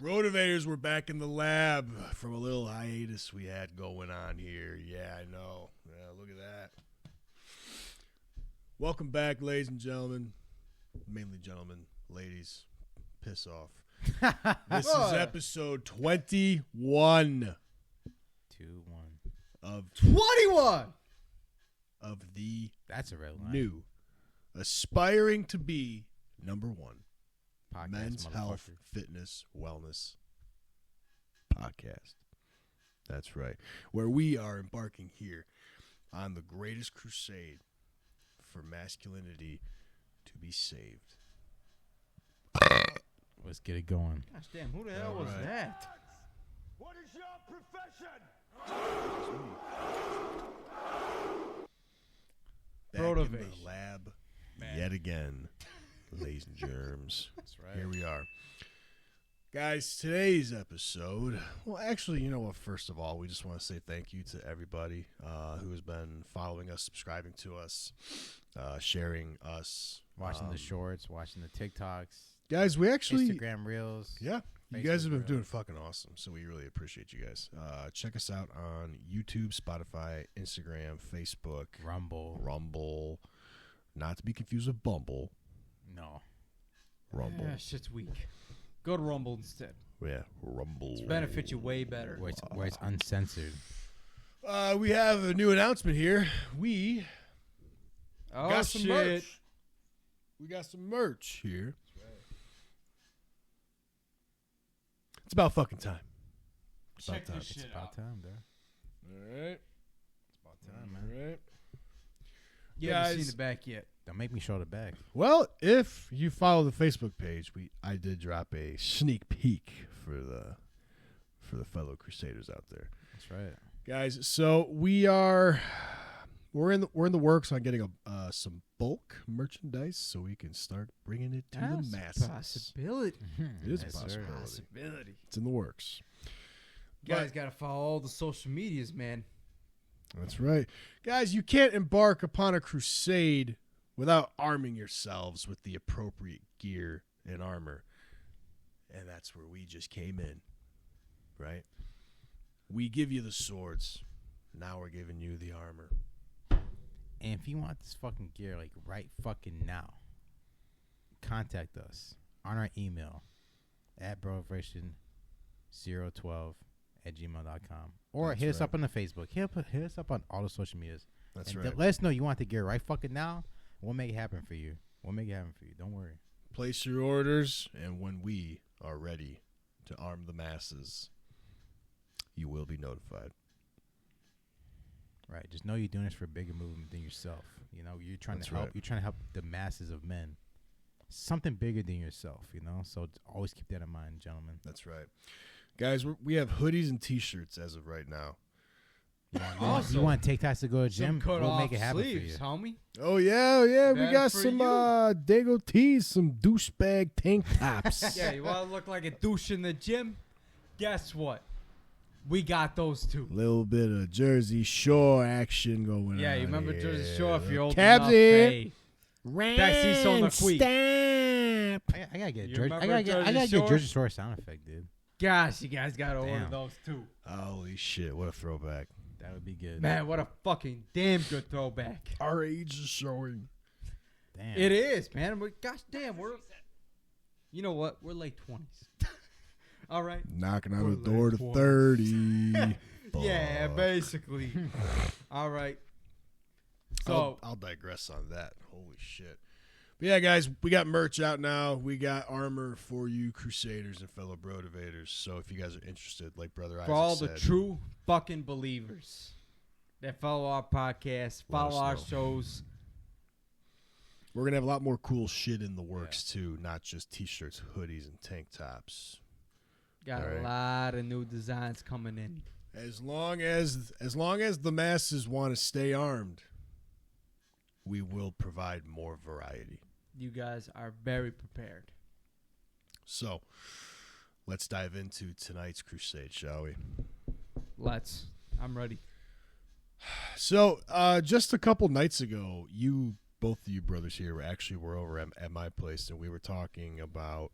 Motivators were back in the lab from a little hiatus we had going on here. Yeah, I know. Yeah, look at that. Welcome back, ladies and gentlemen. Mainly gentlemen. Ladies, piss off. This is episode 21. 2-1. Of 21 of the That's a real line. new, aspiring to be number one Podcast, men's health, motherfucker. fitness, wellness podcast. That's right. Where we are embarking here on the greatest crusade for masculinity to be saved. Let's get it going. Gosh damn, who the hell was right. that? What is your profession? Back in Motivation. the lab yet again, ladies and germs. That's right. Here we are. Guys, today's episode, well, actually, you know what? First of all, we just want to say thank you to everybody who has been following us, subscribing to us, sharing us. Watching the shorts, watching the TikToks, Guys, we actually, Instagram reels. yeah, you Facebook guys have been Reels. doing fucking awesome, so we really appreciate you guys. Check us out on YouTube, Spotify, Instagram, Facebook, Rumble. not to be confused with Bumble, No. Rumble. Yeah, shit's weak. Go to Rumble instead. Yeah, Rumble. Benefit you way better. Where it's uncensored. We have a new announcement here. We Oh got some shit! merch. We got some merch here. It's about fucking time. It's about Check time. this shit It's about out. time, bro. All right. It's about time, All man. right. You haven't Guys. seen the back yet. Don't make me show the back. Well, if you follow the Facebook page, I did drop a sneak peek for the fellow Crusaders out there, That's right. guys. So we're in the works on getting some bulk merchandise so we can start bringing it to That's the a masses. possibility. It is a Yes, sir. possibility. Possibility. It's in the works. You guys got to follow all the social medias, man. That's right. Guys, you can't embark upon a crusade without arming yourselves with the appropriate gear and armor. And that's where we just came in, right? We give you the swords. Now we're giving you the armor. And if you want this fucking gear, like right fucking now, contact us on our email at broversion012@gmail.com. Or That's hit us right. up on the Facebook. Hit us up on all the social medias. That's And right. let us know you want the gear right fucking now. We'll make it happen for you. Don't worry. Place your orders, and when we are ready to arm the masses, you will be notified. Right. Just know you're doing this for a bigger movement than yourself. You know, you're trying That's to help. right. You're trying to help the masses of men. Something bigger than yourself. You know. So always keep that in mind, gentlemen. That's right. Guys, we have hoodies and T-shirts as of right now. You want TikToks to go to Some gym? cut We'll off make it happen sleeves, for you. homie. Oh, yeah. We Bad got for some you. Dago tees, some douchebag tank tops. Yeah, you want to look like a douche in the gym? Guess what? We got those too. Little bit of Jersey Shore action going on. Yeah, you remember here. Jersey Shore if you're old Cabs enough. in. Hey, Taxi sono qui. Stamp. I gotta get You Jersey. I remember gotta Jersey get Shore? Jersey Shore sound effect, dude. gosh, you guys got to order Damn. those too. Holy shit, what a throwback. That would be good. Man, what a fucking damn good throwback. Our age is showing. Damn. It is, man. Gosh damn, you know what? We're late 20s. All right. Knocking on We're the door to late 30. Yeah, Fuck. basically. All right. So, I'll digress on that. Holy shit. But yeah, guys, we got merch out now. We got armor for you Crusaders and fellow Brotivators. So if you guys are interested, like Brother Isaac for all said, the true fucking believers that follow our podcast, Let us follow our know. shows, we're going to have a lot more cool shit in the works, too. Not just T-shirts, hoodies, and tank tops. got All a right. lot of new designs coming in. As long as the masses want to stay armed, we will provide more variety. You guys are very prepared. So, let's dive into tonight's crusade, shall we? Let's. I'm ready. So, just a couple nights ago, both of you brothers here were over at my place, and we were talking about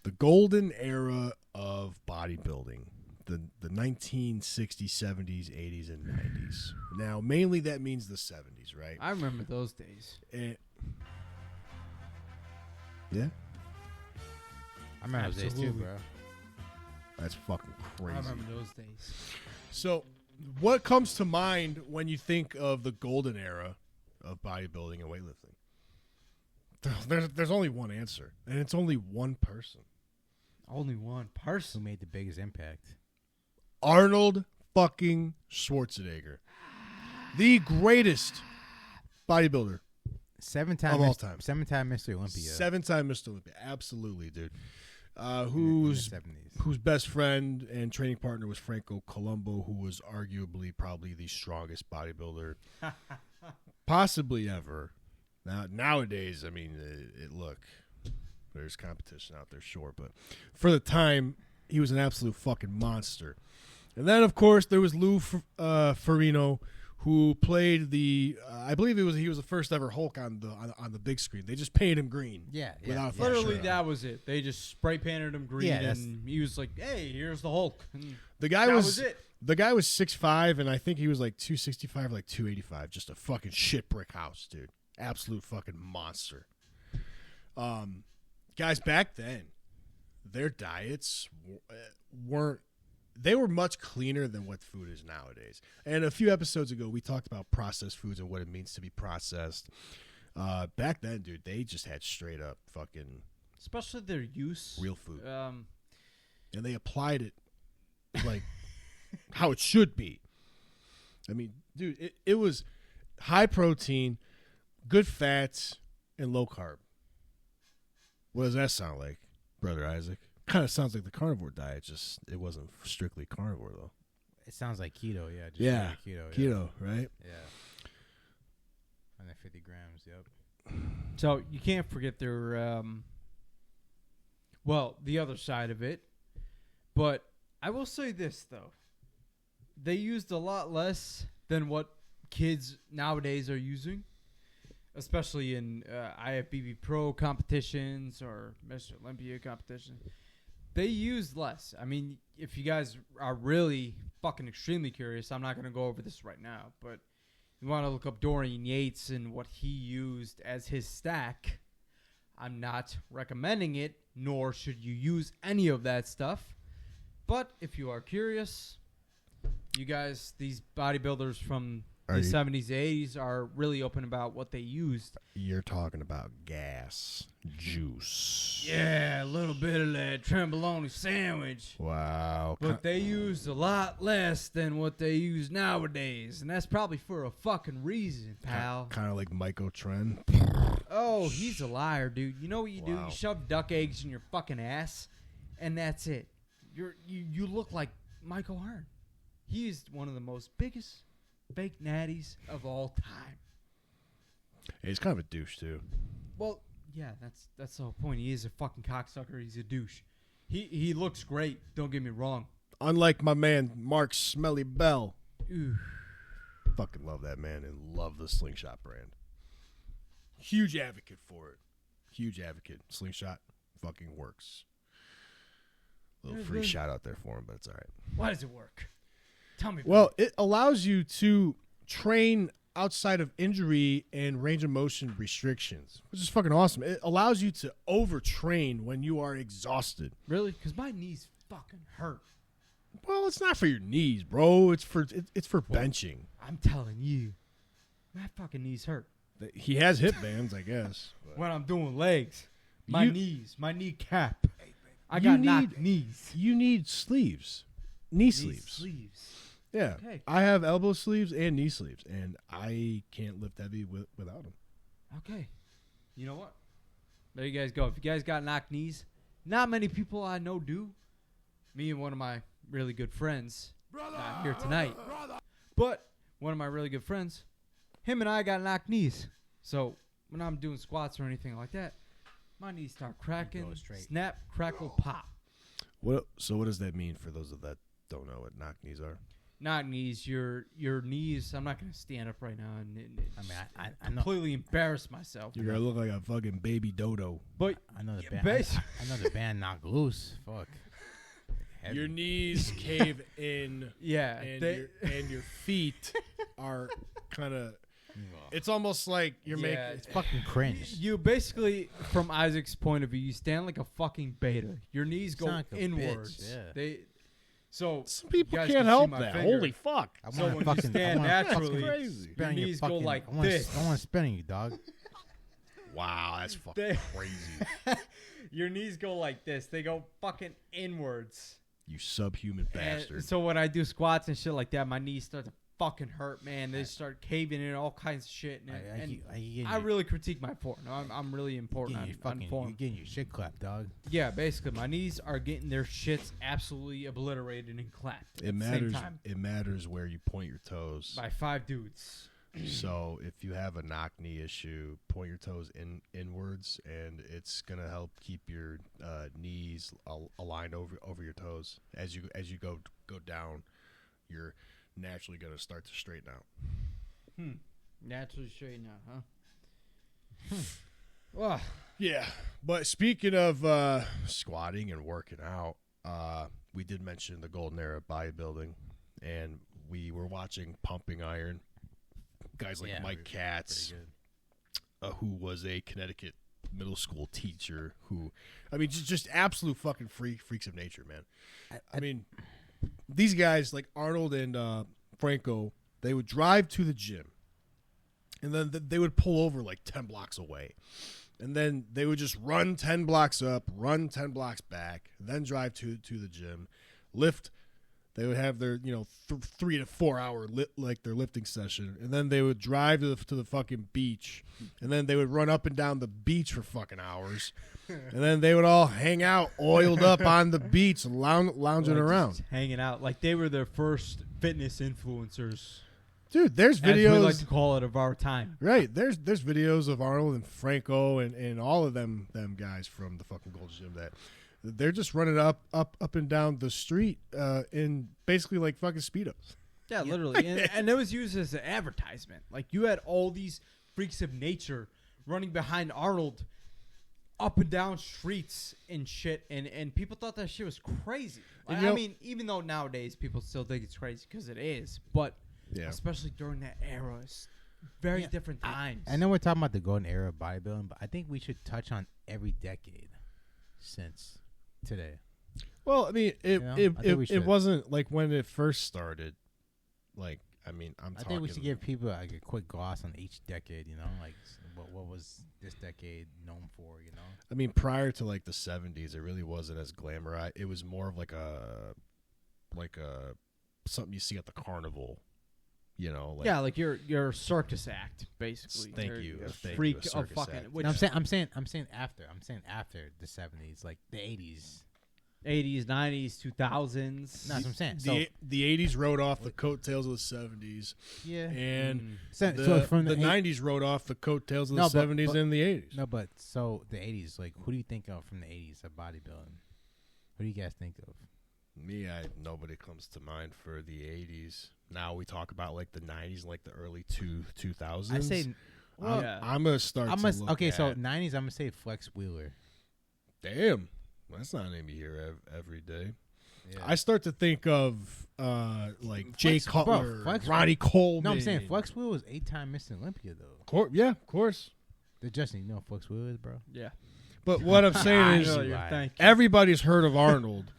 the golden era of bodybuilding. The 1960s, 70s, 80s, and 90s. Now, mainly that means the 70s, right? I remember those days. Yeah, I remember those days too, Absolutely. bro. that's fucking crazy. I remember those days. So, what comes to mind when you think of the golden era of bodybuilding and weightlifting? There's only one answer, and it's only one person. Only one Who person. made the biggest impact? Arnold fucking Schwarzenegger. The greatest bodybuilder. Seven-time Of all time. Seven-time Mr. Olympia. 7-time Mr. Olympia. Absolutely, dude. in the Whose 70s. whose best friend and training partner was Franco Columbu, who was arguably probably the strongest bodybuilder possibly ever. Nowadays, I mean, look, there's competition out there, sure, but for the time, he was an absolute fucking monster. And then, of course, there was Lou Ferrigno, who played the. I believe he was the first ever Hulk on the big screen. They just painted him green. Yeah, Without yeah. Literally, Sure. that was it. They just spray painted him green, Yeah, that's- and he was like, "Hey, here's the Hulk." And The guy that was, was it. The guy was 6'5", and I think he was like 265, like 285. Just a fucking shit brick house, dude. Absolute fucking monster. Guys, back then, their diets weren't. They were much cleaner than what food is nowadays. And a few episodes ago, we talked about processed foods and what it means to be processed. Back then, dude, they just had straight up fucking Especially their use. real food, Um, and they applied it like how it should be. I mean, dude, it was high protein, good fats, and low carb. What does that sound like, Brother Isaac? Kind of sounds like the carnivore diet, just it wasn't strictly carnivore, though. It sounds like keto, yeah. Just Yeah, keto. Yeah. Keto, right? Yeah. 150 grams, yep. so you can't forget their, the other side of it. But I will say this, though. They used a lot less than what kids nowadays are using, especially in IFBB Pro competitions or Mr. Olympia competitions. They use less. I mean, if you guys are really fucking extremely curious, I'm not going to go over this right now, but you want to look up Dorian Yates and what he used as his stack. I'm not recommending it, nor should you use any of that stuff. But if you are curious, you guys, these bodybuilders from Are the you- 70s, 80s are really open about what they used. You're talking about gas, juice. Yeah, a little bit of that trembolone sandwich. Wow. But they used a lot less than what they use nowadays. And that's probably for a fucking reason, pal. Kind of like Michael Tren. Oh, he's a liar, dude. You know what you do? Wow. You shove duck eggs in your fucking ass, and that's it. You look like Michael Hearn. He is one of the most biggest fake natties of all time. He's kind of a douche, too. Well, yeah, that's the whole point. He is a fucking cocksucker. He's a douche. He looks great. Don't get me wrong. Unlike my man, Mark Smelly Bell. Ooh. Fucking love that man and love the Slingshot brand. Huge advocate for it. Huge advocate. Slingshot fucking works. Little free shout out there for him, but it's all right. Why does it work? Tell me. Well, it allows you to train outside of injury and range of motion restrictions, which is fucking awesome. It allows you to overtrain when you are exhausted. Really? Because my knees fucking hurt. Well, it's not for your knees, bro. It's for benching. I'm telling you. My fucking knees hurt. He has hip bands, I guess. but- When I'm doing legs. My You- knees. My kneecap. I You got need- knocked knees. You need sleeves, knee sleeves. Sleeves. Yeah, Okay. I have elbow sleeves and knee sleeves, and I can't lift heavy without them. Okay. You know what? There you guys go. If you guys got knocked knees, not many people I know do. Me and one of my really good friends not here tonight. But one of my really good friends, him and I got knocked knees. So when I'm doing squats or anything like that, my knees start cracking, go straight. snap, crackle, pop. So what does that mean for those that don't know what knock knees are? Knock knees, your knees. I'm not going to stand up right now and I mean, I know. completely embarrass myself. You're gonna look like a fucking baby dodo. But I know the Yeah, band. basi- I know the band Knock Loose. Fuck. heavy. Your knees cave in. Yeah, And your feet are kind of. It's almost like you're making. It's fucking cringe. You basically, from Isaac's point of view, you stand like a fucking beta. Your knees go like a inwards. bitch, yeah. So Some people you guys can't can see help my that. finger. Holy fuck! I So wanna when fucking, you stand I wanna naturally, fucking crazy. spit on your knees go fucking- like I wanna, this. I want to spit on you, dog. Wow, that's fucking They- crazy. your knees go like this. They go fucking inwards. You subhuman And bastard. so when I do squats and shit like that, my knees start to fucking hurt, man. They start caving in all kinds of shit. And I really critique my form. I'm really important on You're form. getting your shit clapped, dog. Yeah, basically, my knees are getting their shits absolutely obliterated and clapped It at the matters. same time It matters where you point your toes. by 5 dudes. So if you have a knock knee issue, point your toes inwards, and it's gonna help keep your knees aligned over your toes. As you go down, you're naturally gonna start to straighten out. Naturally straighten out, huh? Well, Yeah, but speaking of squatting and working out, we did mention the golden era of bodybuilding, and we were watching Pumping Iron. Guys like Mike Katz, who was a Connecticut middle school teacher, who, I mean, just absolute fucking freaks of nature, man. I mean, these guys like Arnold and Franco, they would drive to the gym, and then they would pull over like 10 blocks away. And then they would just run 10 blocks up, run 10 blocks back, then drive to the gym, lift. They would have their 3 to 4 hour their lifting session, and then they would drive to the fucking beach, and then they would run up and down the beach for fucking hours, and then they would all hang out oiled up on the beach, lounging around, just hanging out like they were their first fitness influencers. dude. There's As we videos, like to call it, of our time. right? There's videos of Arnold and Franco and all of them guys from the fucking Gold Gym that. They're just running up and down the street in basically like fucking Speedos. Yeah, literally. And it was used as an advertisement. Like, you had all these freaks of nature running behind Arnold up and down streets and shit, and people thought that shit was crazy. Like, I mean, even though nowadays people still think it's crazy because it is, but especially during that era, it's very different times. I know we're talking about the golden era of bodybuilding, but I think we should touch on every decade since today. Well, I mean, it wasn't like when it first started. Like, I mean, I think we should give people like a quick gloss on each decade. Like what was this decade known for? I mean, prior to like the 70s, it really wasn't as glamorized. It was more of like a something you see at the carnival. Like your circus act, basically. Thank You're you. a Thank freak you, a of circus fucking. act. Which No, I'm saying after the 70s, like the 80s. 80s, 90s, 2000s. No, that's what I'm saying. So the 80s rode off the coattails of the 70s. yeah, And so from the the 90s rode off the coattails of the 70s and the 80s. No, but so the 80s, like who do you think of from the 80s of bodybuilding? Who do you guys think of? Me, nobody comes to mind for the 80s. Now we talk about like the 90s, like the early 2000s. I say, I'm gonna start. So 90s, I'm gonna say Flex Wheeler. Damn, that's not a name you hear every day. Yeah. I start to think of like Jay Cutler, Flex, Ronnie Coleman. No, I'm saying Flex Wheeler was 8-time Mr. Olympia though. Of course. Justin, you know what Flex Wheeler is, bro? Yeah. But what I'm saying is, Thank you. everybody's heard of Arnold.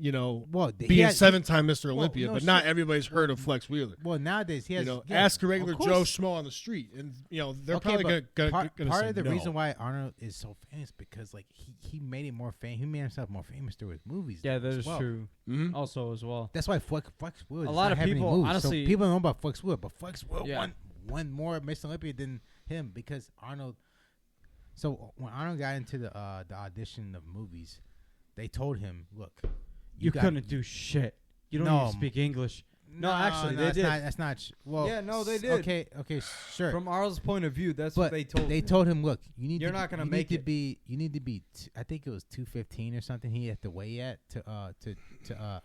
Well, being 7-time Mr. Olympia, no but not shit. everybo's heard of Flex Wheeler. Well, nowadays he has. Ask a regular of course. Joe Schmo on the street, and they're probably gonna part say of the no. reason why Arnold is so famous because like he made it more famous. He made himself more famous through his movies. Yeah, that as is well. true. Mhm. Also, as well. That's why Flex Wheeler. A lot of people, honestly, so people know about Flex Wheeler, but Flex Wheeler Yeah. won more Mr. Olympia than him because Arnold. So when Arnold got into the audition of movies, they told him, "Look, You couldn't do shit. You don't even speak English. No, actually, they did. That's not. Well, Yeah, no, they did. Okay, sure. From Arnold's point of view, that's but what they told They him. told him, look, You're not gonna you make need it. to be. You need to be. I think it was 215 or something. He had to weigh at to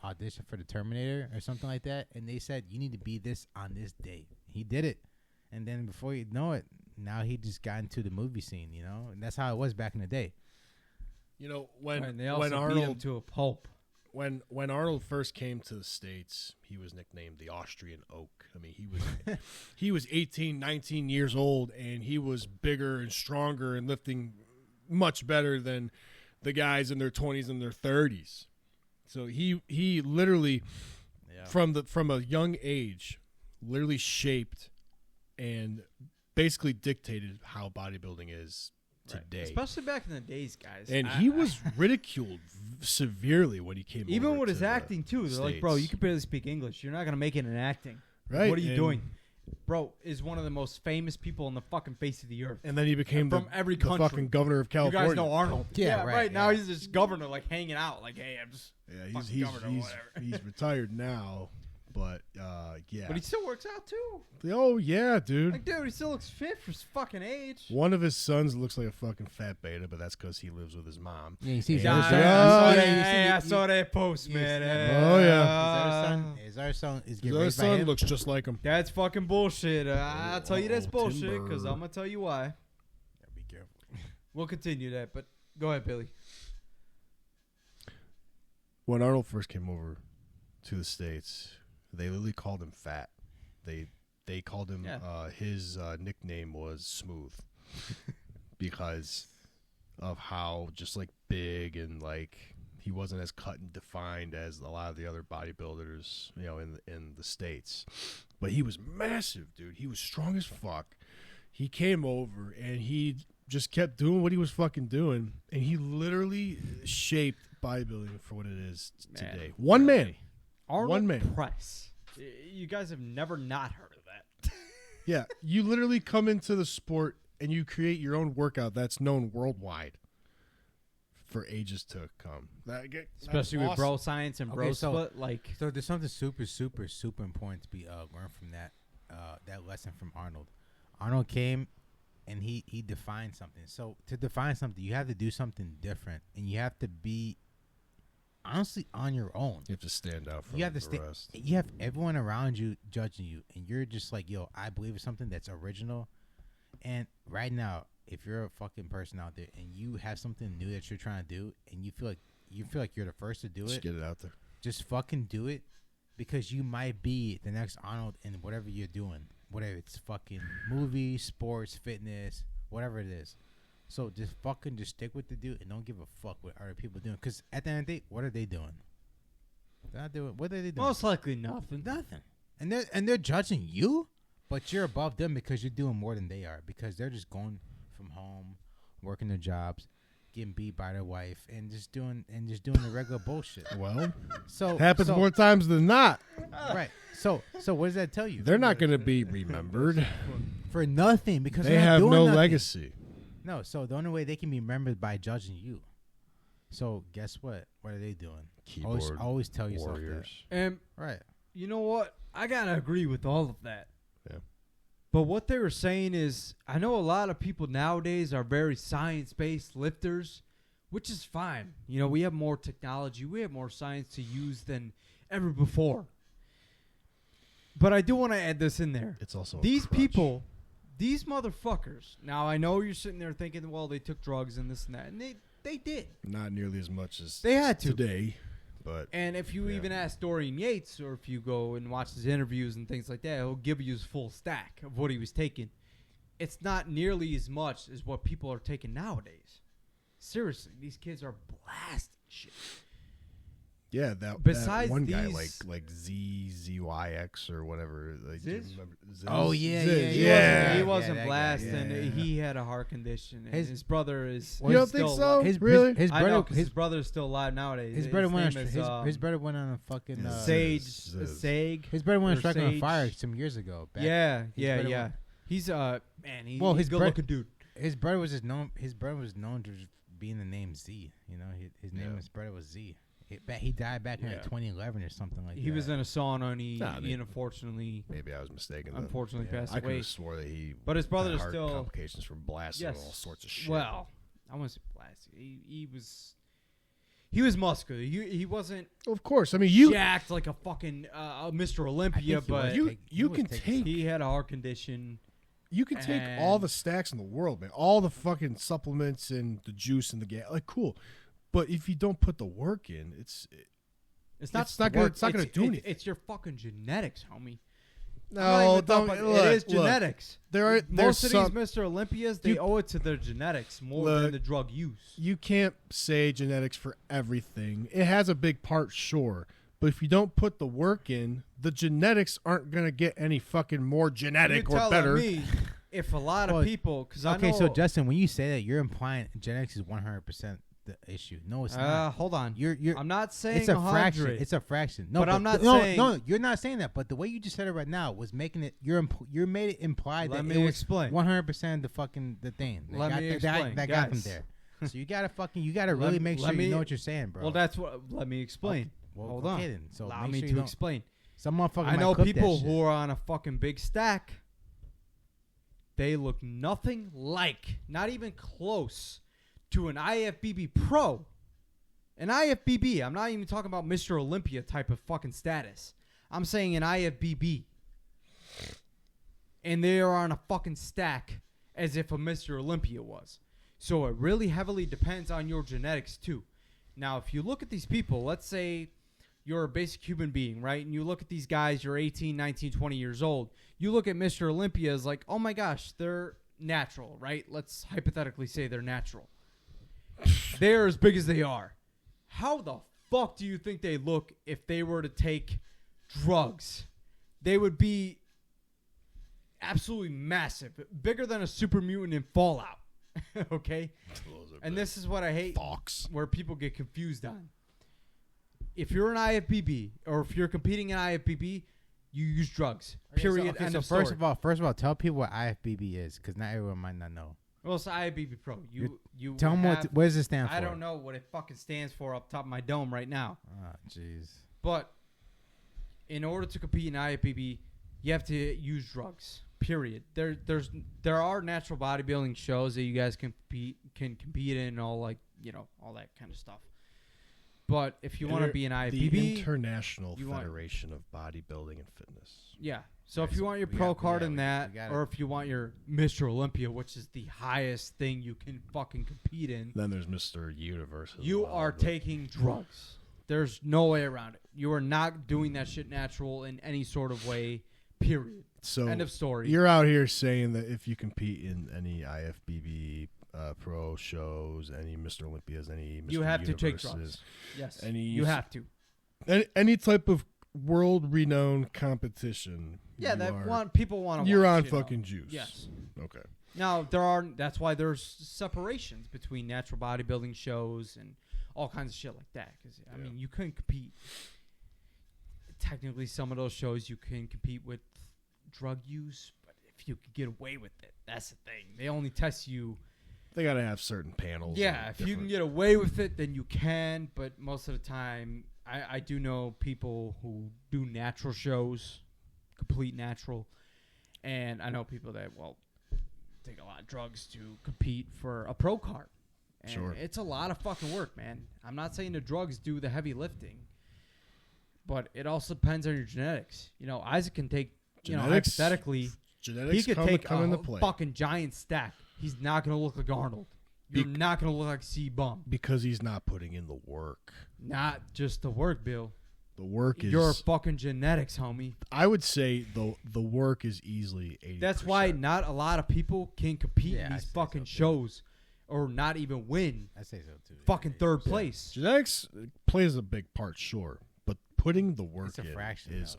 audition for the Terminator or something like that. And they said you need to be this on this date. He did it, and then before you know it, now he just got into the movie scene. And that's how it was back in the day. When And they also when beat him Arnold to a pulp. when Arnold first came to the States, he was nicknamed the Austrian Oak. I mean, he was 18, 19 years old, and he was bigger and stronger and lifting much better than the guys in their 20s and their 30s. So he literally from a young age literally shaped and basically dictated how bodybuilding is today. Especially back in the days, guys. And he was ridiculed severely when he came even over with to his the acting, too. They're like, bro, States. you can barely speak English. You're not going to make it in acting. Right. What are you and, doing? Bro is one of the most famous people on the fucking face of the earth. And then he became From every the country. fucking governor of You California. guys know Arnold. Yeah, right, Now yeah. he's just governor, like, hanging out. Like, hey, I'm just fucking governor or whatever. he's retired now, but yeah. But he still works out, too. Oh yeah, dude. Like, dude, he still looks fit for his fucking age. One of his sons looks like a fucking fat beta, but that's because he lives with his mom. Yeah, you see his Yeah. other son. Yeah. I saw that post, you man. see that? Oh, yeah. His other son is His getting other raised by son him. looks just like him. That's fucking bullshit. I'll tell you that's bullshit because timber. I'm going to tell you why. Yeah, be careful. We'll continue that, but go ahead, Billy. When Arnold first came over to the States, they literally called him fat. They called him his nickname was Smooth because of how just like big and like he wasn't as cut and defined as a lot of the other bodybuilders, you know, in the States. But he was massive, dude. He was strong as fuck. He came over and he just kept doing what he was fucking doing, and he literally shaped bodybuilding for what it is today. One man. Arnold One man. Press. You guys have never not heard of that. Yeah, you literally come into the sport and you create your own workout that's known worldwide for ages to come. Especially with bro science and bro Okay, so- split. Like, So there's something super, super, super important to be learned from that lesson from Arnold. Arnold came and he defined something. So to define something, you have to do something different, and you have to be honestly on your own. You have to stand out from You have to the stay. rest. You have everyone around you judging you, and you're just like, yo, I believe in something that's original. And right now, if you're a fucking person out there and you have something new that you're trying to do, and you feel like you're the first to do Just it, get it out there. just fucking do it, because you might be the next Arnold in whatever you're doing, whatever it's fucking movie, sports, fitness, whatever it is. So just stick with the dude and don't give a fuck what other people doing. Because at the end of the day, what are they doing? They're not doing. What are they doing? most likely nothing. Nothing. And they're judging you, but you're above them because you're doing more than they are. Because they're just going from home, working their jobs, getting beat by their wife, and just doing the regular bullshit. Well, So happens so, more times than not. right. So what does that tell you? They're not going to be remembered. For nothing, because They they're not have doing no nothing. legacy. No, so the only way they can be remembered by judging you. So guess what? What are they doing? Keyboard Always tell yourself warriors. And that. Right. you know what? I got to agree with all of that. Yeah. But what they were saying is, I know a lot of people nowadays are very science-based lifters, which is fine. You know, we have more technology. We have more science to use than ever before. But I do want to add this in there. It's also a These crutch. people, these motherfuckers. Now, I know you're sitting there thinking, well, they took drugs and this and that. And they did. Not nearly as much as They had to. today, but And if you Yeah. even ask Dorian Yates, or if you go and watch his interviews and things like that, he'll give you his full stack of what he was taking. It's not nearly as much as what people are taking nowadays. Seriously, these kids are blasting shit. yeah, that Besides one guy these- like ZYX or whatever. Like, do you Ziz? remember? Ziz? Oh, yeah, Ziz, yeah, yeah. He Yeah, wasn't that guy, blasting. yeah. He had a heart condition. And His- his brother is. You don't think still so? alive. Really? His I know, brother 'cause his brother's still alive nowadays. his brother went name on is, his brother went on a fucking Yeah. Sage. Ziz. Sag. his brother went on or striking on Sage. fire some years ago. Back- Yeah, his yeah, brother yeah. went- He's man. He's Well, a his good bro- looking dude. His brother was known to just being the name Z. You know, his name Yeah. his brother was Z. He died back in Yeah. like 2011 or something like that. He was in a sauna and he Nah, unfortunately Maybe I was mistaken. then. unfortunately passed I could away. have swore that he. But his brother had is heart still complications from blasting yes. all sorts of shit. Well, I want to say blasted. He was muscular. He wasn't of course. I mean, you jacked like a fucking Mr. Olympia, he was but taking- you was can taking take he had a heart condition. you can take And- all the stacks in the world, man. All the fucking supplements and the juice and the gas, like cool. But if you don't put the work in, It's not. It's not gonna do anything. It's your fucking genetics, homie. No, don't. It is genetics. There's Most of some, these Mr. Olympias, they owe it to their genetics more than the drug use. You can't say genetics for everything. It has a big part, sure. But if you don't put the work in, the genetics aren't going to get any fucking more genetic or better. Me, if a lot of people, because I know. Okay, so Justin, when you say that, you're implying genetics is 100% the issue. No, it's not. Hold on. You're. I'm not saying It's a 100. fraction. It's a fraction. No, but I'm not no, saying. No, you're not saying that. But the way you just said it right now was making it. You made it implied Let that me it was explain. 100% the thing. Let me explain. That got them there. So you gotta really make sure you know what you're saying, bro. Well, that's what. Let me explain. Well, Hold okay on. then. So Allow make me sure to explain. Some motherfucker. I know might clip people that shit. who are on a fucking big stack. They look nothing like, not even close to an IFBB pro. An IFBB. I'm not even talking about Mr. Olympia type of fucking status. I'm saying an IFBB. And they are on a fucking stack as if a Mr. Olympia was. So it really heavily depends on your genetics too. Now, if you look at these people, let's say you're a basic human being, right? And you look at these guys, you're 18, 19, 20 years old. You look at Mr. Olympia as like, oh my gosh, they're natural, right? Let's hypothetically say they're natural. They're as big as they are. How the fuck do you think they look if they were to take drugs? They would be absolutely massive. Bigger than a super mutant in Fallout. Okay? And this is what I hate where people get confused on. If you're an IFBB or if you're competing in IFBB, you use drugs. Period. So first of all, tell people what IFBB is, because not everyone might not know. Well, it's IFBB Pro. You tell them what does it stand for? I don't know what it fucking stands for up top of my dome right now. Oh, jeez. But in order to compete in IFBB, you have to use drugs. Period. There are natural bodybuilding shows that you guys can compete in, all all that kind of stuff. But if you want to be an IFBB, the International Federation of Bodybuilding and Fitness. Yeah. So if you want your pro card in that, or if you want your Mr. Olympia, which is the highest thing you can fucking compete in, then there's Mr. Universe. You are taking drugs. There's no way around it. You are not doing that shit natural in any sort of way. Period. So end of story. You're out here saying that if you compete in any IFBB pro shows, any Mr. Olympias, any Mr. You have Universes, to take drugs. Yes. You have to. Any type of world-renowned competition. Yeah, people want to. You're watch, on fucking juice. Yes. Okay. Now that's why there's separations between natural bodybuilding shows and all kinds of shit like that. Because I mean, you couldn't compete. Technically, some of those shows you can compete with drug use, but if you could get away with it, that's the thing. They only test you. They gotta have certain panels. Yeah, if you can get away with it, then you can. But most of the time, I do know people who do natural shows, complete natural, and I know people that take a lot of drugs to compete for a pro card. And sure, it's a lot of fucking work, man. I'm not saying the drugs do the heavy lifting, but it also depends on your genetics. Isaac can take, hypothetically, he could take a fucking giant stack. He's not going to look like Arnold. You're not going to look like C-Bum. Because he's not putting in the work. Not just the work, Bill. The work is... Your fucking genetics, homie. I would say the work is easily 80%. That's why not a lot of people can compete in these fucking shows or not even win. I say so, too. Fucking third place. Genetics plays a big part, sure. But putting the work in is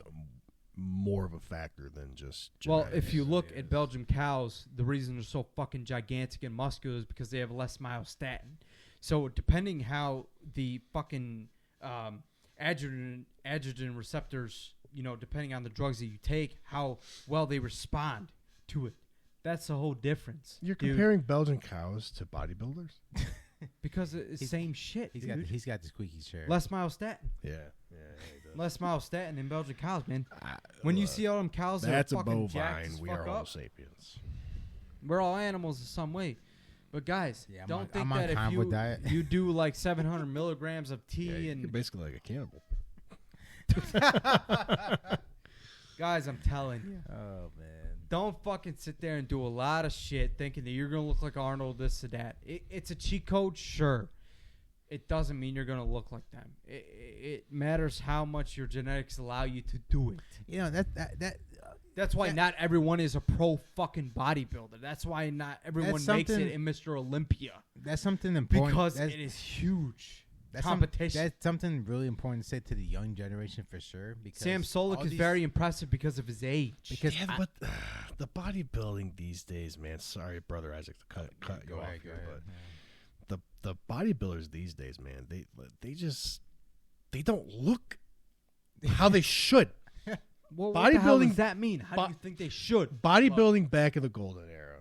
more of a factor than just genetics. Well, if you look at Belgian cows, the reason they're so fucking gigantic and muscular is because they have less myostatin. So depending how the fucking adrenaline receptors, depending on the drugs that you take, how well they respond to it. That's the whole difference. You're comparing Belgian cows to bodybuilders? Because it's the same shit. He's got the squeaky chair. Less myostatin. Yeah. Less myostatin in Belgian cows, man. When you see all them cows that's that are a fucking bovine. jacked We are Homo sapiens. We're all animals in some way. But guys, don't think that if you do like 700 milligrams of tea and you're basically like a cannibal. Guys, I'm telling you. Oh, man. Don't fucking sit there and do a lot of shit thinking that you're going to look like Arnold, this or that. It's a cheat code, sure. it doesn't mean you're gonna look like them. It matters how much your genetics allow you to do it. You know That's why not everyone is a pro fucking bodybuilder. That's why not everyone makes it in Mr. Olympia. That's something important Because it is huge. That's Competition. That's something really important to say to the young generation for sure. Because Sam Solik is very impressive because of his age. Because but the bodybuilding these days, man. Sorry, brother Isaac, to cut you off here, but the bodybuilders these days, man, they don't look how they should. Well, what the hell does that mean? How do you think they should? Bodybuilding back in the golden era,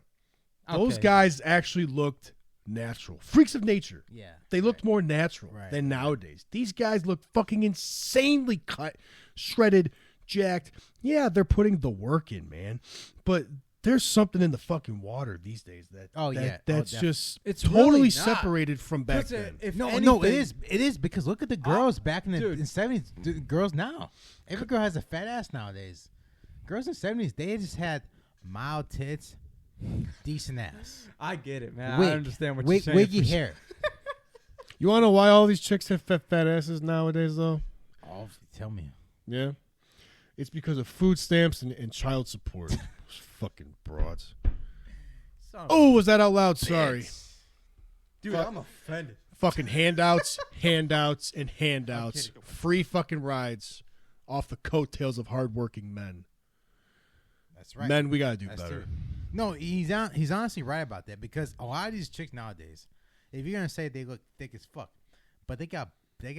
those Okay. guys actually looked natural, freaks of nature. Yeah, They looked more natural than nowadays. These guys look fucking insanely cut, shredded, jacked. Yeah, they're putting the work in, man. But there's something in the fucking water these days that's just It's totally really not. separated from back then. No, it is because look at the girls back in the 70s. The girls now, every girl has a fat ass nowadays. Girls in the 70s, they just had mild tits, decent ass. I get it, man. I understand what you're saying. Wiggy hair. You want to know why all these chicks have fat asses nowadays, though? Oh, tell me. Yeah. It's because of food stamps and child support. Those fucking broads. Oh, was that out loud? Sorry. Dude, I'm offended. Fucking handouts, handouts, and handouts. Free fucking rides off the coattails of hardworking men. That's right. Men, we got to do That's better. true. No, he's honestly right about that because a lot of these chicks nowadays, if you're gonna say they look thick as fuck, but they got Man,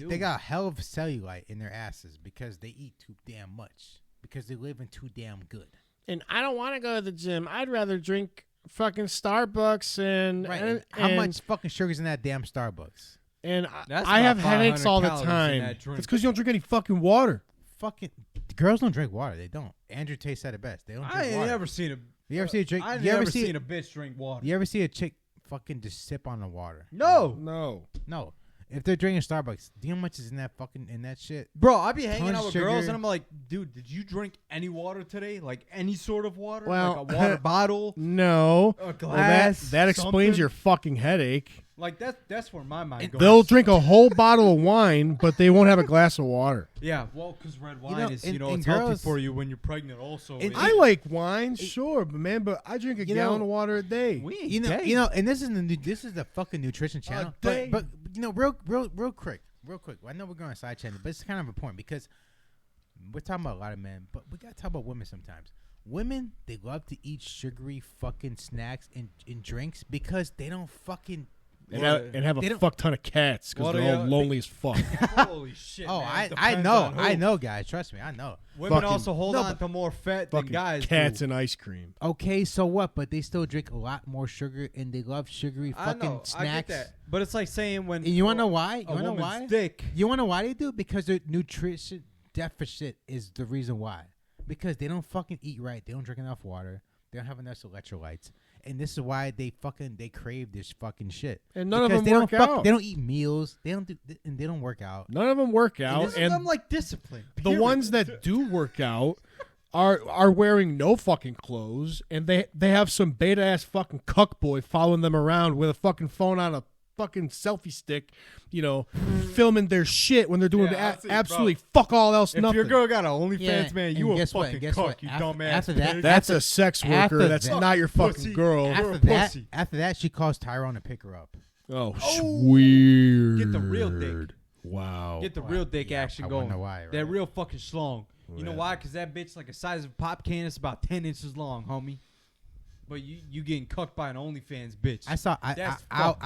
they got a hell of cellulite in their asses because they eat too damn much because they live in too damn good. And I don't want to go to the gym. I'd rather drink fucking Starbucks and How much fucking sugar's in that damn Starbucks? And That's I have about headaches 500 all the calories in time. that drink. It's because you don't drink any fucking water. Fucking girls don't drink water. They don't. Andrew Tate said it best. They don't drink I ain't water. never seen a. You ever see a chick? I You ever never see seen a bitch drink water. You ever see a chick fucking just sip on the water? No, No. If they're drinking Starbucks, do you know how much is in that fucking shit? bro. I be hanging Tons out with sugar. girls and I'm like, dude, did you drink any water today? Like any sort of water? Well, like a water bottle, No. a Well, glass. that explains something? your fucking headache. Like that's where my mind goes. They'll drink a whole bottle of wine, but they won't have a glass of water. Yeah, well, because red wine know, is and it's healthy girls- for you when you're pregnant. Also, and I like wine, sure, but I drink a gallon of water a day. we ain't You know, gay. and this is the fucking nutrition channel. day. But real quick. I know we're going to side channel, but it's kind of important because we're talking about a lot of men, but we got to talk about women sometimes. Women, they love to eat sugary fucking snacks and drinks because they don't fucking. And have They a don't- fuck ton of cats because What they're are all you- lonely as fuck. Holy shit! Oh, man. I Depends know, on who. I know, guys. Trust me, I know. Women Fucking- also hold No, on but- to more fat than Fucking guys. cats do. and ice cream. Okay, so what? But they still drink a lot more sugar and they love sugary I fucking know, snacks. I get that, but it's like saying when And you want to know why? You a want to know woman's why? thick. You want to know why they do? Because their nutrition deficit is the reason why. Because they don't fucking eat right. They don't drink enough water. They don't have enough electrolytes. And this is why they crave this fucking shit. And none of Because them work out. They don't eat meals. They don't work out. None of them work And out. this is And them like discipline. the period. ones that do work out are wearing no fucking clothes, and they have some beta ass fucking cuck boy following them around with a fucking phone on a fucking selfie stick, filming their shit when they're doing Yeah, I see, absolutely fuck all else If nothing. your girl got an OnlyFans, Yeah, man, and you a guess what? fucking Guess cuck, what? you After- dumbass. after that- pig. That's a sex after worker. That's that- not your fucking pussy. girl. You're a After pussy. that, she calls Tyrone to pick her up. Oh, Oh, weird. get the real dick. Wow. Get the real dick Yeah, action I going. wonder why, right? That real fucking schlong. You know Yeah. why? Because that bitch like a size of a pop can. It's about 10 inches long, homie. But you getting cucked by an OnlyFans bitch. I saw. That's I fucked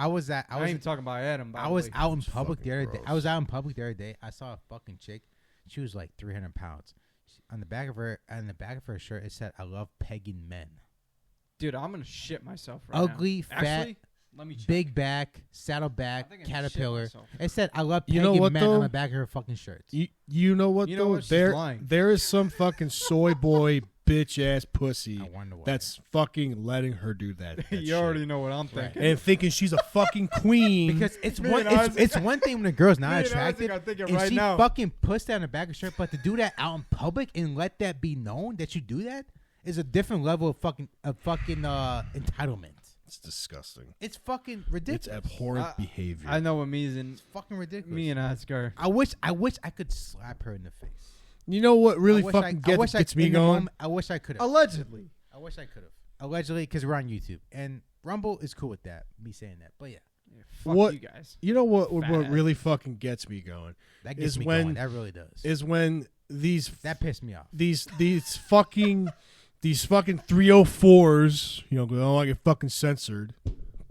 was at. I ain't even talking about Adam. By I the was way. out in public the fucking other day. gross. I was out in public the other day. I saw a fucking chick. She was like 300 pounds. On the back of her shirt, it said, "I love pegging men." Dude, I'm gonna shit myself right Ugly, now. fat, Actually, let me check. Big back, I saddleback, think I shit caterpillar. myself. It said, "I love You pegging know what, men" though? on the back of her fucking shirts. You know what You know though? what? She's lying. There is some fucking soy boy bitch ass pussy I wonder why. that's fucking letting her do that. You shit. already know what I'm thinking. And thinking she's a fucking queen. Because it's Me one. and Isaac- It's one thing when a girl's not Me and Isaac attractive, are thinking and right she now. fucking puts that on the back of her shirt. But to do that out in public and let that be known that you do that is a different level of fucking entitlement. It's disgusting. It's fucking ridiculous. It's abhorrent behavior. I know what It's fucking ridiculous. me and Oscar. I wish I could slap her in the face. You know what really I wish fucking I- gets me in the going? moment, I wish I could have. Allegedly. I wish I could have. Allegedly, because we're on YouTube and Rumble is cool with that. Me saying that, but yeah, Fuck What- you guys. You know what Fat. really fucking gets me going that gets Is me when- going. That really does. is when That pissed me off. these fucking 304s, you know, go, oh, I get fucking censored,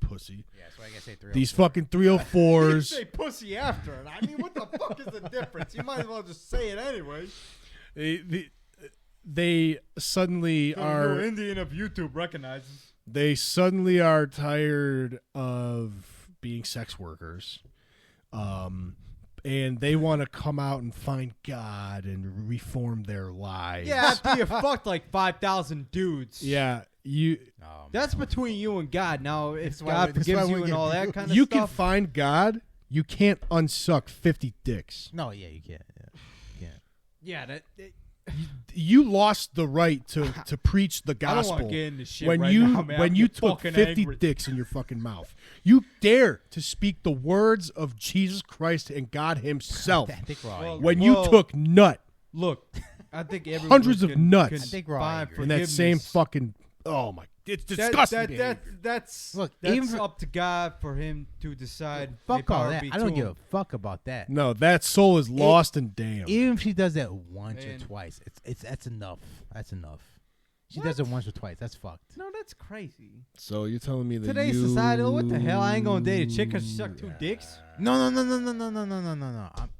pussy. Yeah, that's why I gotta say 3. These fucking 304s. say pussy after it. I mean, what the fuck is the difference? You might as well just say it anyway. they suddenly are Indian of YouTube recognizes. they suddenly are tired of being sex workers, and they want to come out and find God and reform their lives. Yeah, after you fucked like 5,000 dudes. Yeah, you That's between you and God. Now, if That's why God we- that's why forgives we you and get all that people- kind of you stuff. can find God. You can't unsuck 50 dicks. No, yeah, you can't. Yeah. Yeah, You lost the right to preach the I don't want gospel to get into shit when right you now, man. when I'm you getting took fucking 50 angry. dicks in your fucking mouth. You dare to speak the words of Jesus Christ and God Himself I think we're all Well, angry. when you took nut Look, I think everyone Hundreds of nuts. can I think we're all find angry. in that same forgiveness. fucking. Oh my! It's disgusting. behavior. That's Look, that's even for- up to God for Him to decide. May Fuck all power that. be I don't to give him. a fuck about that. No, that soul is lost and damned. Even if she does that once Man. or twice, it's that's enough. That's enough. She What? does it once or twice. That's fucked. No, that's crazy. So you're telling me that Today's you... society, what the hell? I ain't gonna date a chick because she sucked 2 dicks. No.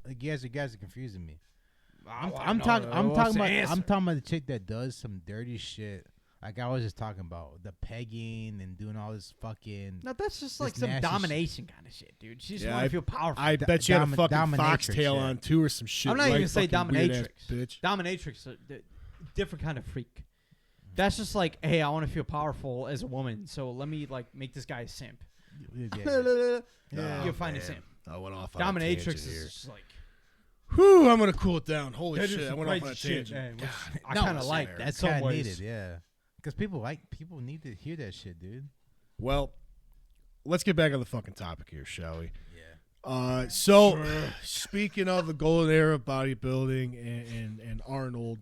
You guys are confusing me. I'm talking about the chick that does some dirty shit. Like I was just talking about the pegging and doing all this fucking. No, that's just This like some nasty domination kind of shit, dude. She just Yeah, want to feel powerful. I bet she had a fucking dominatrix foxtail shit. on too, or some shit. I'm not right? even gonna say Fucking weird-ass dominatrix. bitch. Dominatrix, different kind of freak. That's just like, hey, I want to feel powerful as a woman, so let me like make this guy a simp. Yeah. You'll find a man. simp. I went off on a Dominatrix tangent is here. just like Whew, I'm gonna cool it down. Holy that is shit! I some went off on a crazy shit, tangent. man, which I No, kind of it's like. fair. In That's some kind of ways. needed, yeah. Because people need to hear that shit, dude. Well, let's get back on the fucking topic here, shall we? Yeah. So, speaking of the golden era of bodybuilding and Arnold,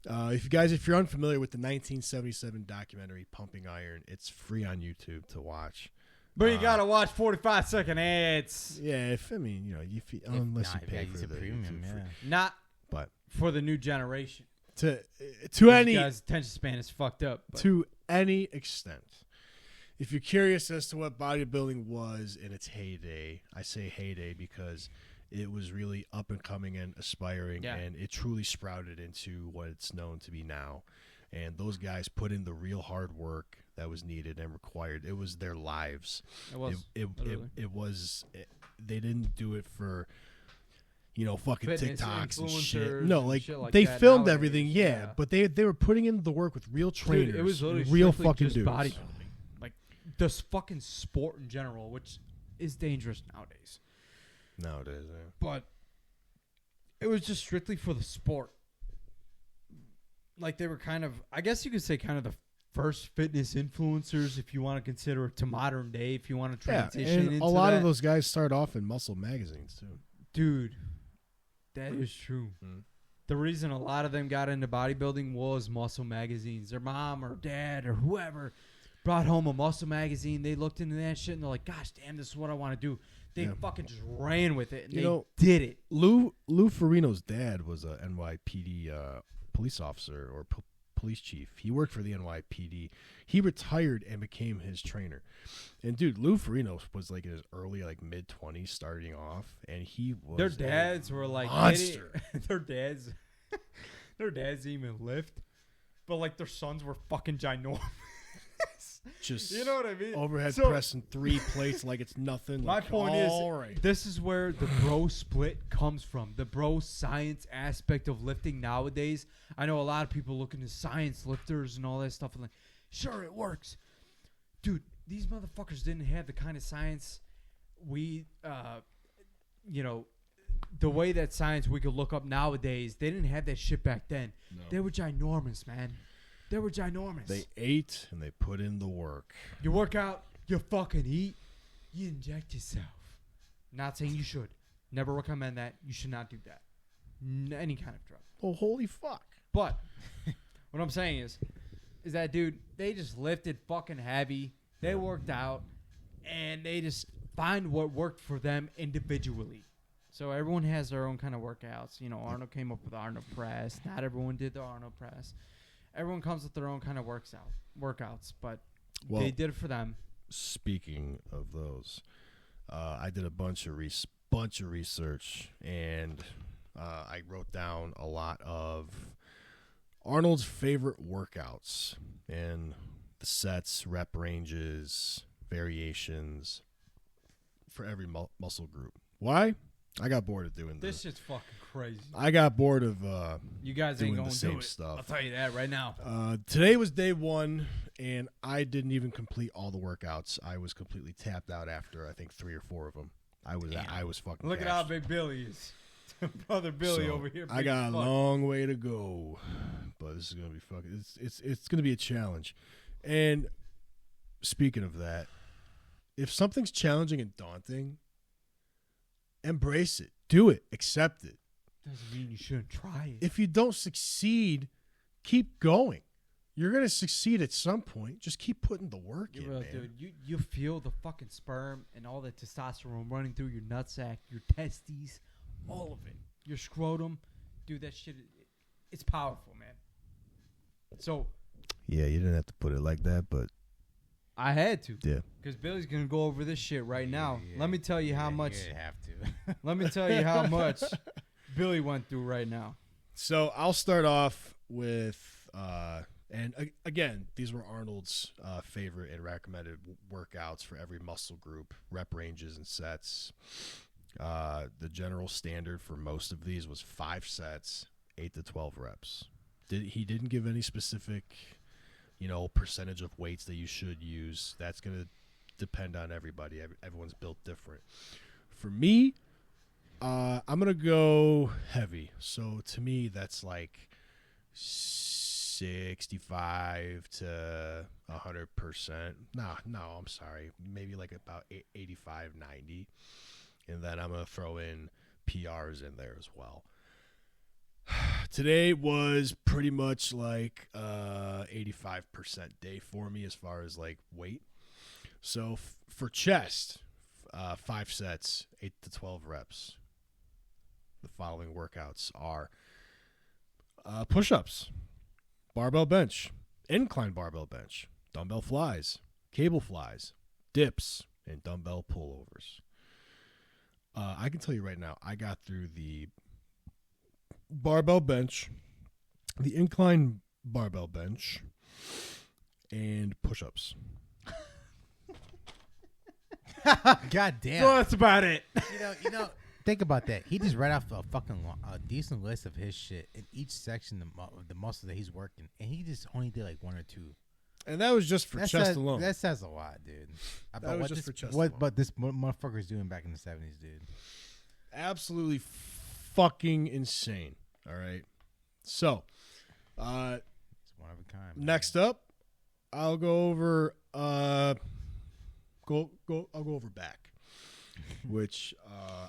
if you're unfamiliar with the 1977 documentary Pumping Iron, it's free on YouTube to watch. But you gotta watch 45-second ads. Yeah, unless you pay for it's a the premium, YouTube free. yeah. Not But for the new generation. to These any guys' attention span is fucked up. But to any extent, if you're curious as to what bodybuilding was in its heyday, I say heyday because it was really up and coming and aspiring, Yeah. and it truly sprouted into what it's known to be now. And those guys put in the real hard work that was needed and required. It was their lives. it was literally. They didn't do it for fucking Fitness TikToks and shit. influencers No, and like shit like they that filmed nowadays, everything, yeah. but they were putting in the work with real trainers, Dude, it was literally real strictly fucking just dudes. bodybuilding, like this fucking sport in general, which is dangerous nowadays. Nowadays, yeah. But it was just strictly for the sport. Like they were kind of, I guess you could say, kind of the first fitness influencers, if you want to consider it to modern day. If you want to transition and into a lot that. of those guys start off in muscle magazines too. Dude, that is true. Mm. The reason a lot of them got into bodybuilding was muscle magazines. Their mom or dad or whoever brought home a muscle magazine. They looked into that shit and they're like, gosh damn, this is what I want to do. They Yeah. fucking just ran with it and You they know, did it. Lou Ferrino's dad was a NYPD police officer or police chief. He worked for the NYPD. He retired and became his trainer. And dude, Lou Ferrino was like in his early, like mid-20s, starting off, and he was Their a dads were like monster. their dads didn't even lift, but like their sons were fucking ginormous. Just You know what I mean? overhead So- pressing 3 plates like it's nothing. My Like, point is, all right. this is where the bro split comes from. The bro science aspect of lifting nowadays. I know a lot of people look into science lifters and all that stuff and like, sure, it works. Dude, these motherfuckers didn't have the kind of science we, the way that science we could look up nowadays. They didn't have that shit back then. No. They were ginormous, man. They were ginormous. They ate and they put in the work. You work out, you fucking eat, you inject yourself. Not saying you should. Never recommend that. You should not do that. Any kind of drug. Oh, holy fuck. But what I'm saying is that, dude, they just lifted fucking heavy. They worked out, and they just find what worked for them individually. So everyone has their own kind of workouts. You know, Arnold came up with the Arnold press. Not everyone did the Arnold press. Everyone comes with their own kind of workouts, but they did it for them. Speaking of those, I did a bunch of research, and I wrote down a lot of Arnold's favorite workouts and the sets, rep ranges, variations for every muscle group. Why? I got bored of doing This shit's fucking crazy. I got bored of you guys doing ain't gonna the same do it. stuff. I'll tell you that right now. Today was day one, and I didn't even complete all the workouts. I was completely tapped out after I think 3 or 4 of them. I was fucking. Look at how big Billy is. Brother Billy over here. I got a long way to go, but this is gonna be fucking. It's gonna be a challenge. And speaking of that, if something's challenging and daunting, embrace it, do it, accept it. Doesn't mean you shouldn't try it. If you don't succeed, keep going. You're gonna succeed at some point. Just keep putting the work in, man. Dude, you feel the fucking sperm and all the testosterone running through your nutsack, your testes, all of it. Your scrotum, dude. That shit, it's powerful, man. So, Yeah, you didn't have to put it like that, but I had to. yeah. Because Billy's gonna go over this shit right now. Let me tell you how much. You have to. Let me tell you how much Billy went through right now. So I'll start off with, again, these were Arnold's favorite and recommended workouts for every muscle group, rep ranges and sets. The general standard for most of these was 5 sets, 8 to 12 reps. He didn't give any specific, percentage of weights that you should use. That's going to depend on everybody. Everyone's built different. For me, I'm going to go heavy. So to me, that's like 65 to 100%. No, I'm sorry. Maybe like about 85, 90. And then I'm going to throw in PRs in there as well. Today was pretty much like 85% day for me as far as like weight. So for chest, 5 sets, 8 to 12 reps. The following workouts are push-ups, barbell bench, incline barbell bench, dumbbell flies, cable flies, dips, and dumbbell pullovers. I can tell you right now, I got through the barbell bench, the incline barbell bench, and push-ups. God damn. So that's about it. You know. Think about that. He just read off a fucking decent list of his shit in each section of the muscle that he's working, and he just only did like 1 or 2. And that was just for chest alone. That says a lot, dude. That was just for chest alone. But this motherfucker's doing back in the 70s, dude. Absolutely fucking insane. All right. So, It's one of a kind. Man. next up, I'll go over I'll go over back, which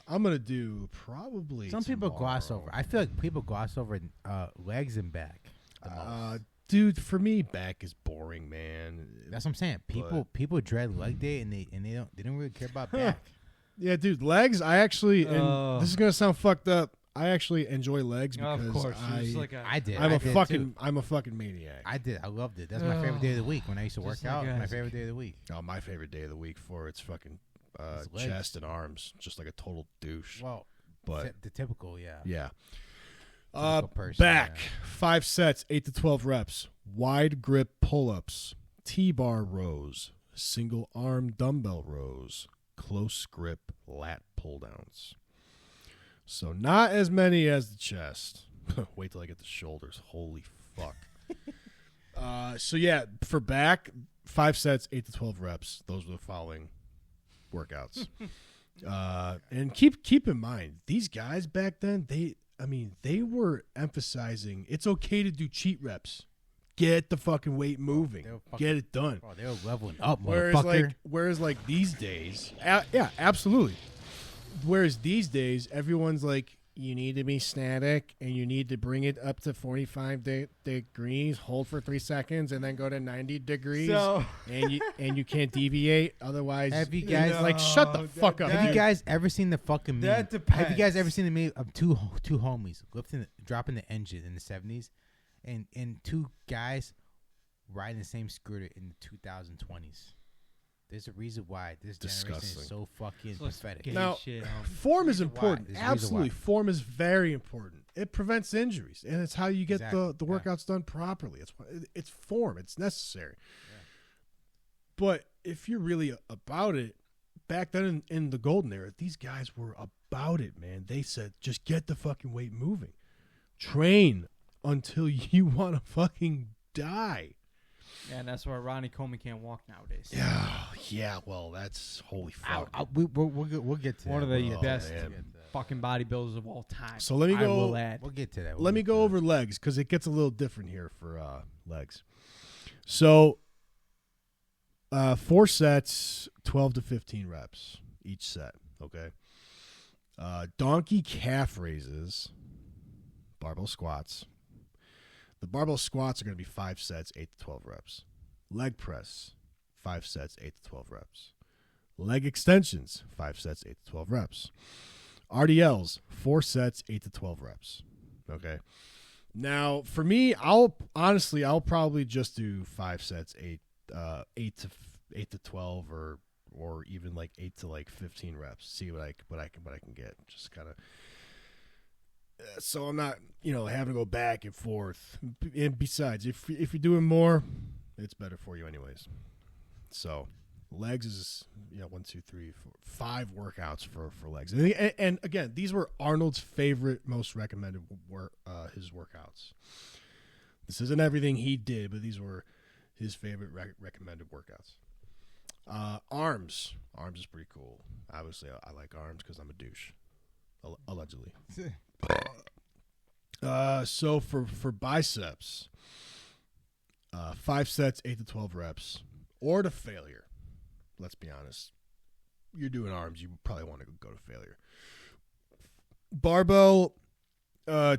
I'm gonna do probably. Some people gloss over. I feel like people gloss over legs and back. Dude, for me, back is boring, man. That's what I'm saying. People dread leg day and they don't really care about back. Yeah, dude, legs. I actually, and this is gonna sound fucked up. I actually enjoy legs because Of course. I did. I'm I a did fucking too. I'm a fucking maniac. I did. I loved it. That's my favorite day of the week when I used to work Just like out. My Isaac. favorite day of the week. Oh, my favorite day of the week for its fucking It's legs. chest and arms, just like a total douche. Well, But the typical, yeah. yeah. Typical person, Back, yeah. 5 sets, 8 to 12 reps. Wide grip pull-ups, T-bar rows, single arm dumbbell rows, close grip lat pull-downs. So not as many as the chest. Wait till I get the shoulders. Holy fuck. So yeah, for back, 5 sets, 8 to 12 reps. Those were the following workouts. And keep in mind, these guys back then, they were emphasizing it's okay to do cheat reps. get the fucking weight moving. Get it done. Bro, they were leveling up, motherfucker. Whereas like these days, yeah, absolutely. Whereas these days, everyone's like, you need to be static and you need to bring it up to 45 degrees, hold for 3 seconds, and then go to 90 degrees. So and you can't deviate. Otherwise, Have you guys like shut the fuck up? Have you guys ever seen the fucking meme? That depends. Have you guys ever seen the meme of two homies dropping the engine in the 70s, and two guys riding the same scooter in the 2020s? There's a reason why this generation is so fucking pathetic. Now, shit. form is important. There's a reason Absolutely, why. form is very important. It prevents injuries, and it's how you get Exactly, the workouts done properly. It's form. It's necessary. But if you're really about it, back then in the golden era, these guys were about it, man. They said, just get the fucking weight moving. Train until you want to fucking die. Yeah, and that's why Ronnie Coleman can't walk nowadays. Yeah, well, that's holy fuck. We'll get to One that. of the Oh, best man. fucking bodybuilders of all time. So let me I go. will add. We'll get to that. Let me go over legs because it gets a little different here for legs. So 4 sets, 12 to 15 reps each set. Okay. Donkey calf raises, barbell squats. The barbell squats are going to be 5 sets, 8 to 12 reps. Leg press, 5 sets, 8 to 12 reps. Leg extensions, 5 sets, 8 to 12 reps. RDLs, 4 sets, 8 to 12 reps. Okay. Now, for me, I'll probably just do 5 sets, 8 to 12, or even like 8 to like 15 reps. See what I can get. Just kind of. So I'm not, having to go back and forth. And besides, if you're doing more, it's better for you anyways. So legs is 1, 2, 3, 4, 5 workouts for legs. And again, these were Arnold's favorite, most recommended his workouts. This isn't everything he did, but these were his favorite recommended workouts. Arms is pretty cool. Obviously, I like arms because I'm a douche, allegedly. So for biceps, 5 sets, 8 to 12 reps, or to failure. Let's be honest. You're doing arms, you probably want to go to failure. Barbell,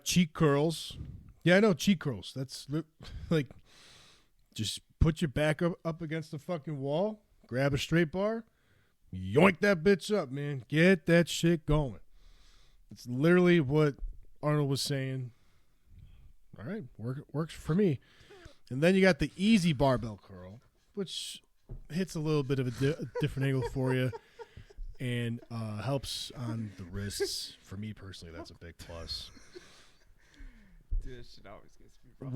cheek curls. Yeah, I know, cheek curls. That's like, just put your back up against the fucking wall, grab a straight bar, yoink that bitch up, man. Get that shit going. It's literally what Arnold was saying. All right, works for me. And then you got the easy barbell curl, which hits a little bit of a different angle for you and helps on the wrists. For me personally, that's a big plus. Dude, this shit always gets me, bro.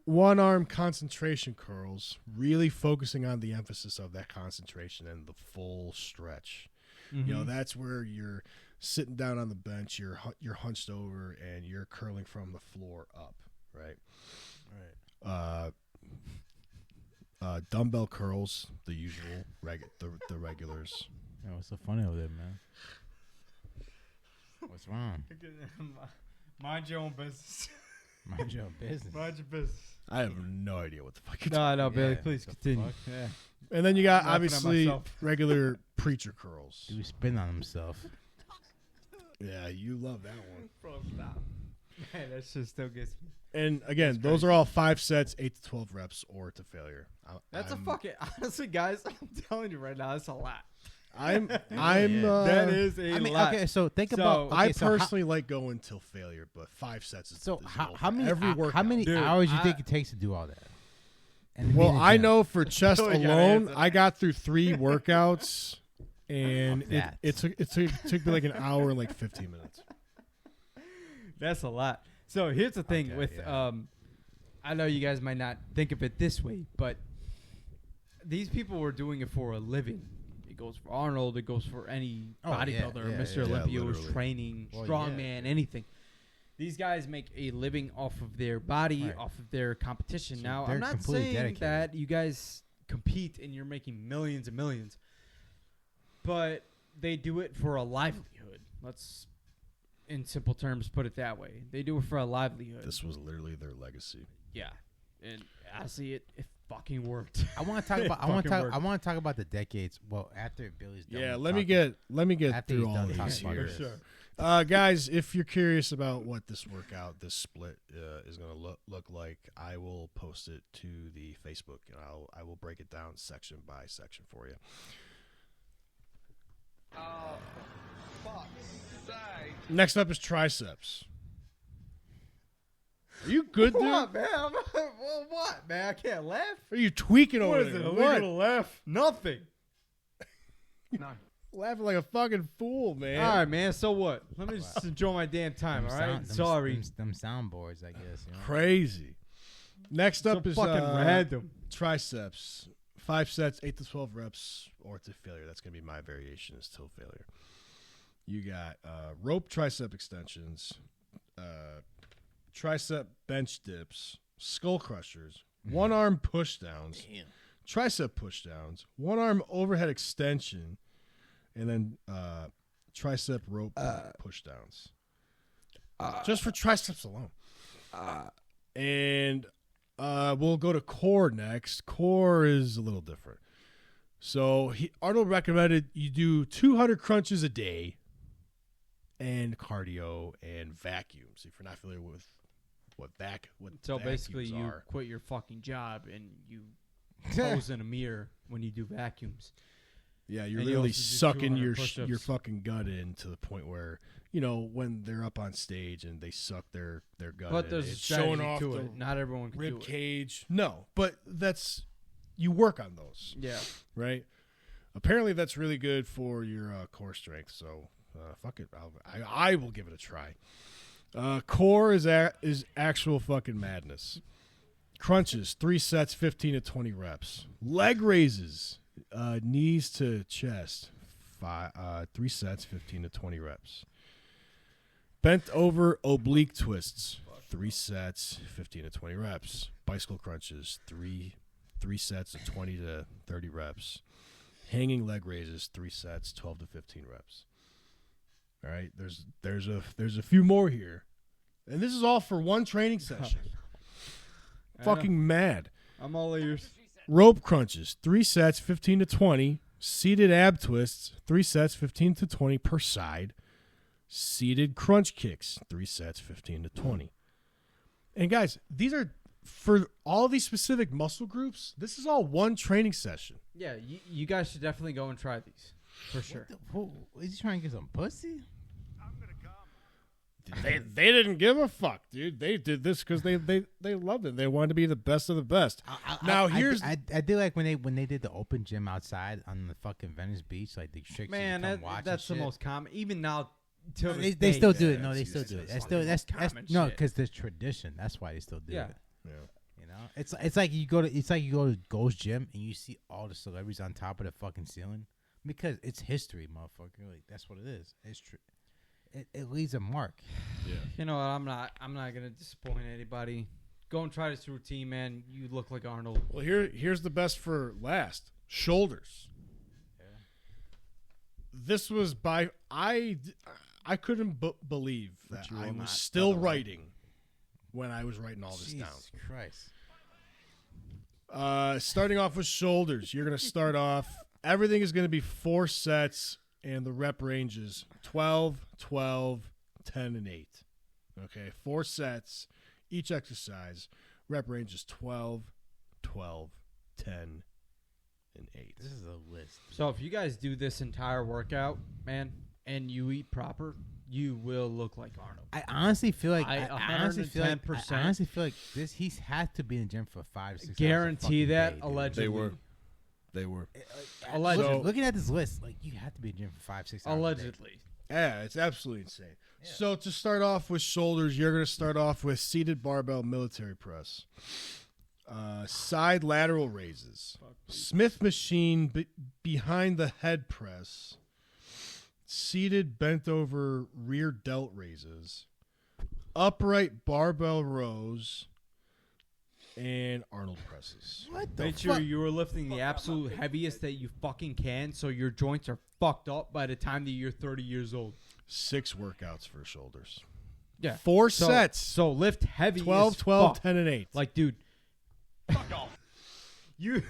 One arm concentration curls, really focusing on the emphasis of that concentration and the full stretch. Mm-hmm. That's where you're sitting down on the bench, you're hunched over, and you're curling from the floor up, right? Dumbbell curls, the usual, the regulars. Yo, what's so funny over there, man? What's wrong? Mind your own business. Mind your own business. Mind your business. I have no idea what the fuck you're talking No, Billy, Yeah, please what the continue. fuck? Yeah. And then you got, I'm laughing at obviously, myself. regular preacher curls. Dude spin on himself. Yeah, you love that one. Bro, stop. Man, that shit still gets me. And again, those are all 5 sets, 8 to 12 reps, or to failure. That's a fucking, honestly, guys, I'm telling you right now, that's a lot. I'm That is a I mean, lot. okay, so think So, about. I Okay, so how- personally like going till failure, but 5 sets is So is how, goal how for many every workout. how many Dude, hours you I- think it takes to do all that? And Well, be in the I gym? know for chest Billy gotta alone, answer that. I got through 3 workouts, and That. it took me like an hour and like 15 minutes. That's a lot. So here's the thing Okay, with yeah. I know you guys might not think of it this way, but these people were doing it for a living. It goes for Arnold. It goes for any Oh, bodybuilder, yeah, Mr. yeah, Olympia who's literally. training, Well, strongman, yeah. anything. These guys make a living off of their body, Right. off of their competition. So Now, they're I'm not completely saying dedicated. that you guys compete and you're making millions and millions, but they do it for a livelihood. Let's, in simple terms, put it that way. They do it for a livelihood. This was literally their legacy. Yeah. And honestly, it fucking worked. I want to talk about. I want to talk about the decades. Well, after Billy's done. Yeah, with let me talking- get after through he's all done these talking about here. this. Guys, if you're curious about what this workout, this split is going to look like, I will post it to the Facebook, and I will break it down section by section for you. Next up is triceps. Are you good, dude? What, man? Well, what, man? I can't laugh. Are you tweaking What over is there? it? What? Illegal to laugh? Nothing. Laughing like a fucking fool, man. All right, man. So what? Let me just enjoy my damn time. All right. Sorry. Them soundboards, I guess. You know? Crazy. Next up So is fucking random. triceps. 5 sets, 8 to 12 reps, or to failure. That's going to be my variation, is till failure. You got rope tricep extensions, tricep bench dips, skull crushers, one arm push downs, tricep push downs, one arm overhead extension, and then tricep rope push downs. Just for triceps alone. And we'll go to core next. Core is a little different. So Arnold recommended you do 200 crunches a day and cardio and vacuums. If you're not familiar with what So basically, vacuums you are. quit your fucking job and you pose in a mirror when you do vacuums. Yeah, you're And you really also do sucking 200 your push-ups. fucking gut in to the point where, you know, when they're up on stage and they suck their gut But in, there's a it's showing strategy off to the it. Not everyone can do rib it. cage. No, but you work on those, Yeah. right? Apparently that's really good for your core strength. So fuck it, I will give it a try. Core is actual fucking madness. Crunches, 3 sets, 15 to 20 reps. Leg raises, knees to chest, 3 sets, 15 to 20 reps. Bent over oblique twists, 3 sets, 15 to 20 reps. Bicycle crunches, three sets of 20 to 30 reps. Hanging leg raises, 3 sets, 12 to 15 reps. All right, there's a few more here, and this is all for one training session. Fucking mad. I'm all ears. Rope crunches, 3 sets, 15 to 20. Seated ab twists, 3 sets, 15 to 20 per side. Seated crunch kicks, 3 sets, 15 to 20. And guys, these are for all these specific muscle groups. This is all one training session. Yeah, you guys should definitely go and try these for sure. Is he trying to get some pussy? They didn't give a fuck, dude. They did this because they loved it. They wanted to be the best of the best. I do like when they did the open gym outside on the fucking Venice Beach, like the chicks. Man, that's the most common. Even now, till No, this they day, still do it. yeah, No, they it's- still it's- do it. it's That's like still the that's most common no, shit. because there's tradition. That's why they still do Yeah. it. Yeah. You know, it's like you go to Ghost Gym and you see all the celebrities on top of the fucking ceiling because it's history, motherfucker. Like that's what it is. It's true. It leaves a mark. Yeah. You know what? I'm not gonna disappoint anybody. Go and try this routine, man. You look like Arnold. Well, here's the best for last. Shoulders. This was I couldn't believe that you I will was not, still by the way. writing when I was writing all this down. Jesus Christ. Starting off with shoulders, you're going to start off. Everything is going to be 4 sets, and the rep ranges 12, 12, 10, and 8. Okay, 4 sets, each exercise. Rep range is 12, 12, 10, and 8. This is a list. So if you guys do this entire workout, man, and you eat proper, you will look like Arnold. I honestly feel like I honestly feel like 110%. I honestly feel like this. He's had to be in the gym for 5 6 hours a Guarantee fucking that. day, dude. Allegedly. They were. Allegedly. Looking at this list, like you have to be in the gym for 5 6 hours. a day. Allegedly. Yeah, it's absolutely insane. So to start off with shoulders, you're going to start off with seated barbell military press, side lateral raises, Smith machine behind the head press, seated bent over rear delt raises, upright barbell rows, and Arnold presses. What the Make fuck? sure you are lifting the absolute heaviest that you fucking can so your joints are fucked up by the time that you're 30 years old. 6 workouts for shoulders. Yeah. 4 So- sets. So lift heavy 12, as 12, fuck. 10, and 8. Like, dude, You.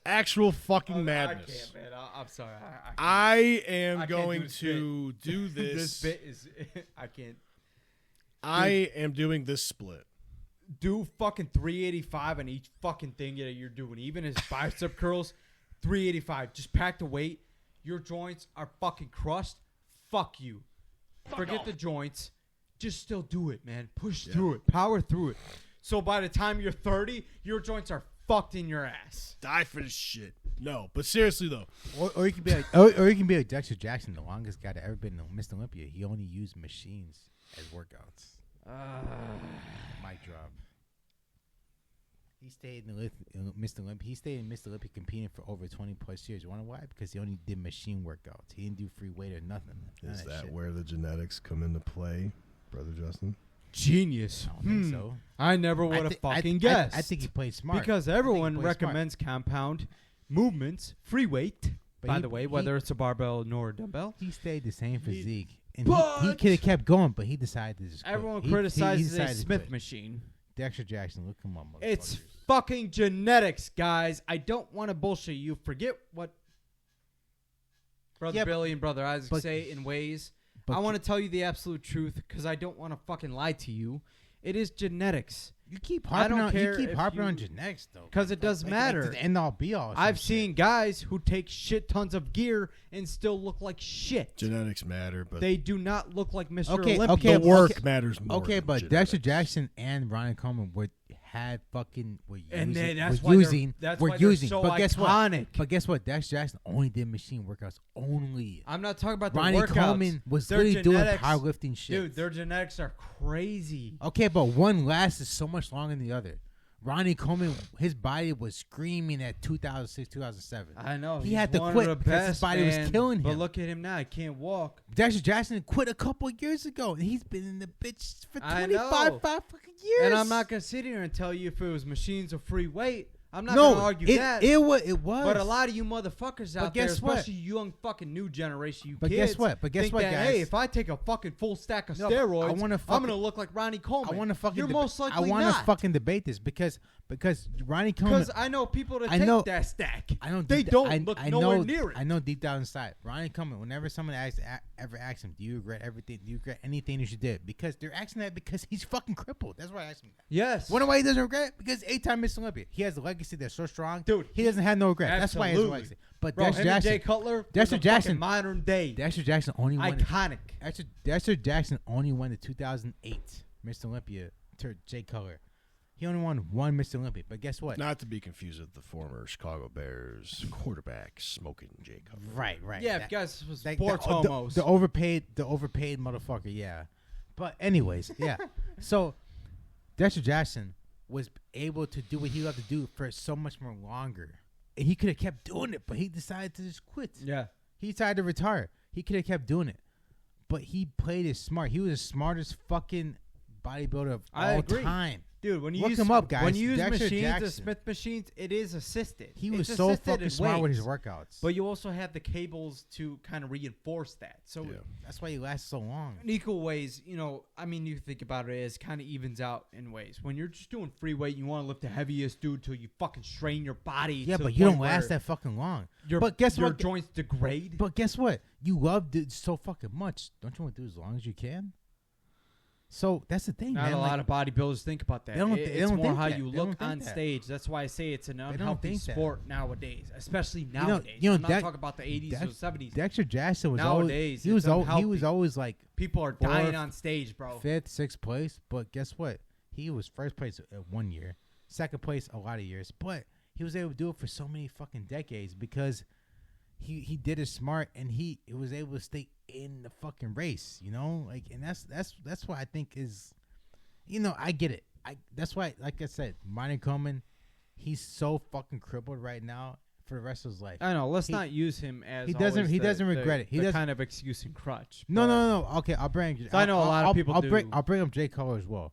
Actual fucking I madness. can't, man. I'm sorry. I am I can't going do this to do this. This bit is. I can't. I am doing this split. Do fucking 385 on each fucking thing that you're doing. Even his bicep curls, 385. Just pack the weight. Your joints are fucking crushed. Fuck you. Forget the joints. Just still do it, man. Push through it. Power through it. So by the time you're 30, your joints are fucked in your ass. Die for this shit. No, but seriously though, Or you can be like, or you can be like Dexter Jackson, the longest guy to ever been Mr. Olympia. He only used machines as workouts. Mic drop. He stayed in Mr. Olympia. He stayed in Mr. Olympia competing for over 20 plus years. You wanna know why? Because he only did machine workouts. He didn't do free weight or nothing. is that where the genetics come into play, brother Justin? Genius. I don't think so. I never would have fucking guessed. I think he played smart. Because I think he everyone played recommends compound movements, free weight, But by he- the way, he- whether it's a barbell nor a dumbbell. He stayed the same physique. And But- he could have kept going, but he decided to just quit. Everyone He criticizes decided a to Smith quit. machine. Dexter Jackson, look him up. It's motherfuckers. fucking genetics, guys. I don't want to bullshit you. Forget what Brother Yeah, Billy and Brother Isaac but- say in ways. but I want to tell you the absolute truth because I don't want to fucking lie to you. It is genetics. You keep I harping don't on care you keep if harping on you- genetics though, 'Cause it does matter. Like the end all be all. or some I've shit. seen guys who take shit tons of gear and still look like shit. Genetics matter, but They do not look like Mr. Okay, Olympia. okay, the work matters more. Okay, than but genetics. Dexter Jackson and Ronnie Coleman were And then that's were why using, that's were why they're using. so But guess what? iconic. But guess what? Dexter Jackson only did machine workouts only. I'm not talking about the Ronnie workouts. Coleman was Their literally doing genetics- powerlifting shit. Dude, their genetics are crazy. Okay, but one lasted so much longer than the other. Ronnie Coleman, his body was screaming at 2006, 2007. I know. He he's had to one quit of the because his best, body was man. killing But him. look at him now. He can't walk. Dexter Jackson quit a couple years ago, and he's been in the bitch for I 25 know. fucking years. And I'm not going to sit here and tell you if it was machines or free weight. I'm not no, going to argue that. It was. But a lot of you motherfuckers out there, guess what? especially young fucking new generation, you But kids, guess what? But guess think what, that, guys? hey, if I take a fucking full stack of No, steroids, I wanna I'm fucking- going to look like Ronnie Coleman. I want to fucking. You're most likely I want not. to fucking debate this because Ronnie Coleman. Because I know people that I take know- that stack. I know They deep- don't look I nowhere know, near it. I know deep down inside, Ronnie Coleman. Whenever someone ever asks him, "Do you regret everything? Do you regret anything that you did?" Because they're asking that because he's fucking crippled. That's why I ask him that. Yes. Wonder why he doesn't regret it? Because 8-time Mr. Olympia. He has a legacy that's so strong, Dude, He doesn't have no regret. That's why he has a absolutely. legacy. But Bro, Dexter him and Jay Jackson, Cutler, Dexter was a Jackson- fucking modern day. Dexter Jackson only won. Iconic. Dexter Jackson only won the 2008 Mr. Olympia to Jay Cutler. He only won one Mr. Olympia. But guess what? not to be confused with the former Chicago Bears quarterback smoking Jay Cutler. Right. Yeah, That- guys, was Like, four the Tomos. overpaid motherfucker, yeah. But anyways, yeah. So Dexter Jackson was able to do what he loved to do for so much more longer. And he could have kept doing it, but he decided to just quit. Yeah. He decided to retire. He could have kept doing it. But he played it smart. He was the smartest fucking bodybuilder of I all agree. time. Dude, when you Look use him up, guys. When you use Dexter machines, the Jackson. Smith machines, it is assisted. He was It's so assisted fucking in smart with his ways, workouts. But you also have the cables to kind of reinforce that. So Yeah. That's why he lasts so long. in equal ways, I mean, you think about it as kind of evens out in ways. When you're just doing free weight, you want to lift the heaviest dude till you fucking strain your body. Yeah, to but the you don't point where last that fucking long. Your, But guess your what? joints degrade. But guess what? You loved it so fucking much. Don't you want to do as long as you can? So that's the thing, Not man. a like, lot of bodybuilders think about that. They don't- It's they don't more think how that. you They don't look think on that. stage. That's why I say it's an don't unhealthy think that. sport nowadays, especially know- nowadays. you know, I'm not Dex- talking about the 80s or 70s. Dexter Jackson was Nowadays, always he it's was unhealthy. always like People are Fourth, dying on stage, bro. 5th, 6th place. But guess what? He was first place 1 year, second place a lot of years. But he was able to do it for so many fucking decades because he did it smart and he was able to stay in the fucking race. Like, and that's what I think is. I get it. That's why, like I said, Ronnie Coleman, he's so fucking crippled right now for the rest of his life. I know. Let's He- not use him as he doesn't- always he the- doesn't the- regret it. He the doesn't- kind of excuse and crutch. No. but- Okay, I'll bring. So I know a lot of people I'll do. I'll bring up Jay Cutler as well.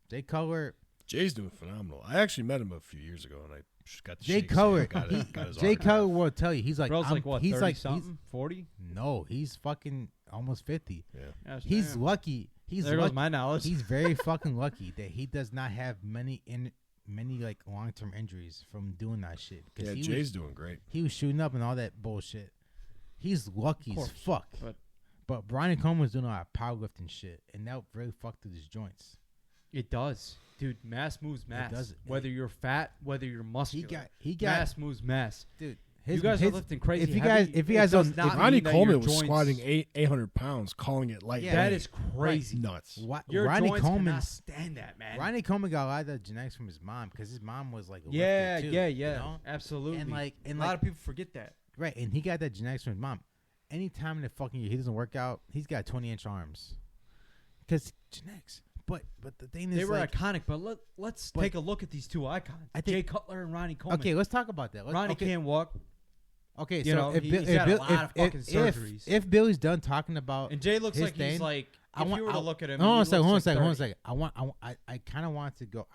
Jay Cutler. Jay's doing phenomenal. I actually met him a few years ago, and I just got the Jay shakes. Cutler. Got his Jay autograph. Cutler will tell you. He's like. Bro's I'm- like what? He's 30 like something, 40. No, he's fucking almost 50. Yeah. Gosh, He's damn. lucky. He's there goes lucky. my knowledge. He's very fucking lucky that he does not have many many like long-term injuries from doing that shit. Yeah, Jay's doing great. He was shooting up and all that bullshit. He's lucky as fuck. But Brian Coleman was doing a lot of powerlifting shit, and that really fucked with his joints. It does, dude. Mass moves mass. It does. Whether you're fat, whether you're muscular, He got mass moves mass, dude. You guys are lifting crazy. If you guys don't, Ronnie Coleman was squatting 800 pounds, calling it light. Yeah, that is crazy, nuts. Your Ronnie joints Coleman cannot stand that, man. Ronnie Coleman got a lot of the genetics from his mom because his mom was like a yeah, lifter too, yeah, you know? absolutely. And a lot of people forget that. Right, and he got that genetics from his mom. Anytime in the fucking year he doesn't work out, he's got 20-inch arms. Because genetics. But the thing is, they were iconic. But let's take a look at these two icons, Jay Cutler and Ronnie Coleman. Okay, let's talk about that. Ronnie can't walk. Okay, you so know, if he's had a lot of fucking surgeries. If Billy's done talking about and Jay looks his like thing, he's like, if you were to look at him, hold on a second. I kind of want to go.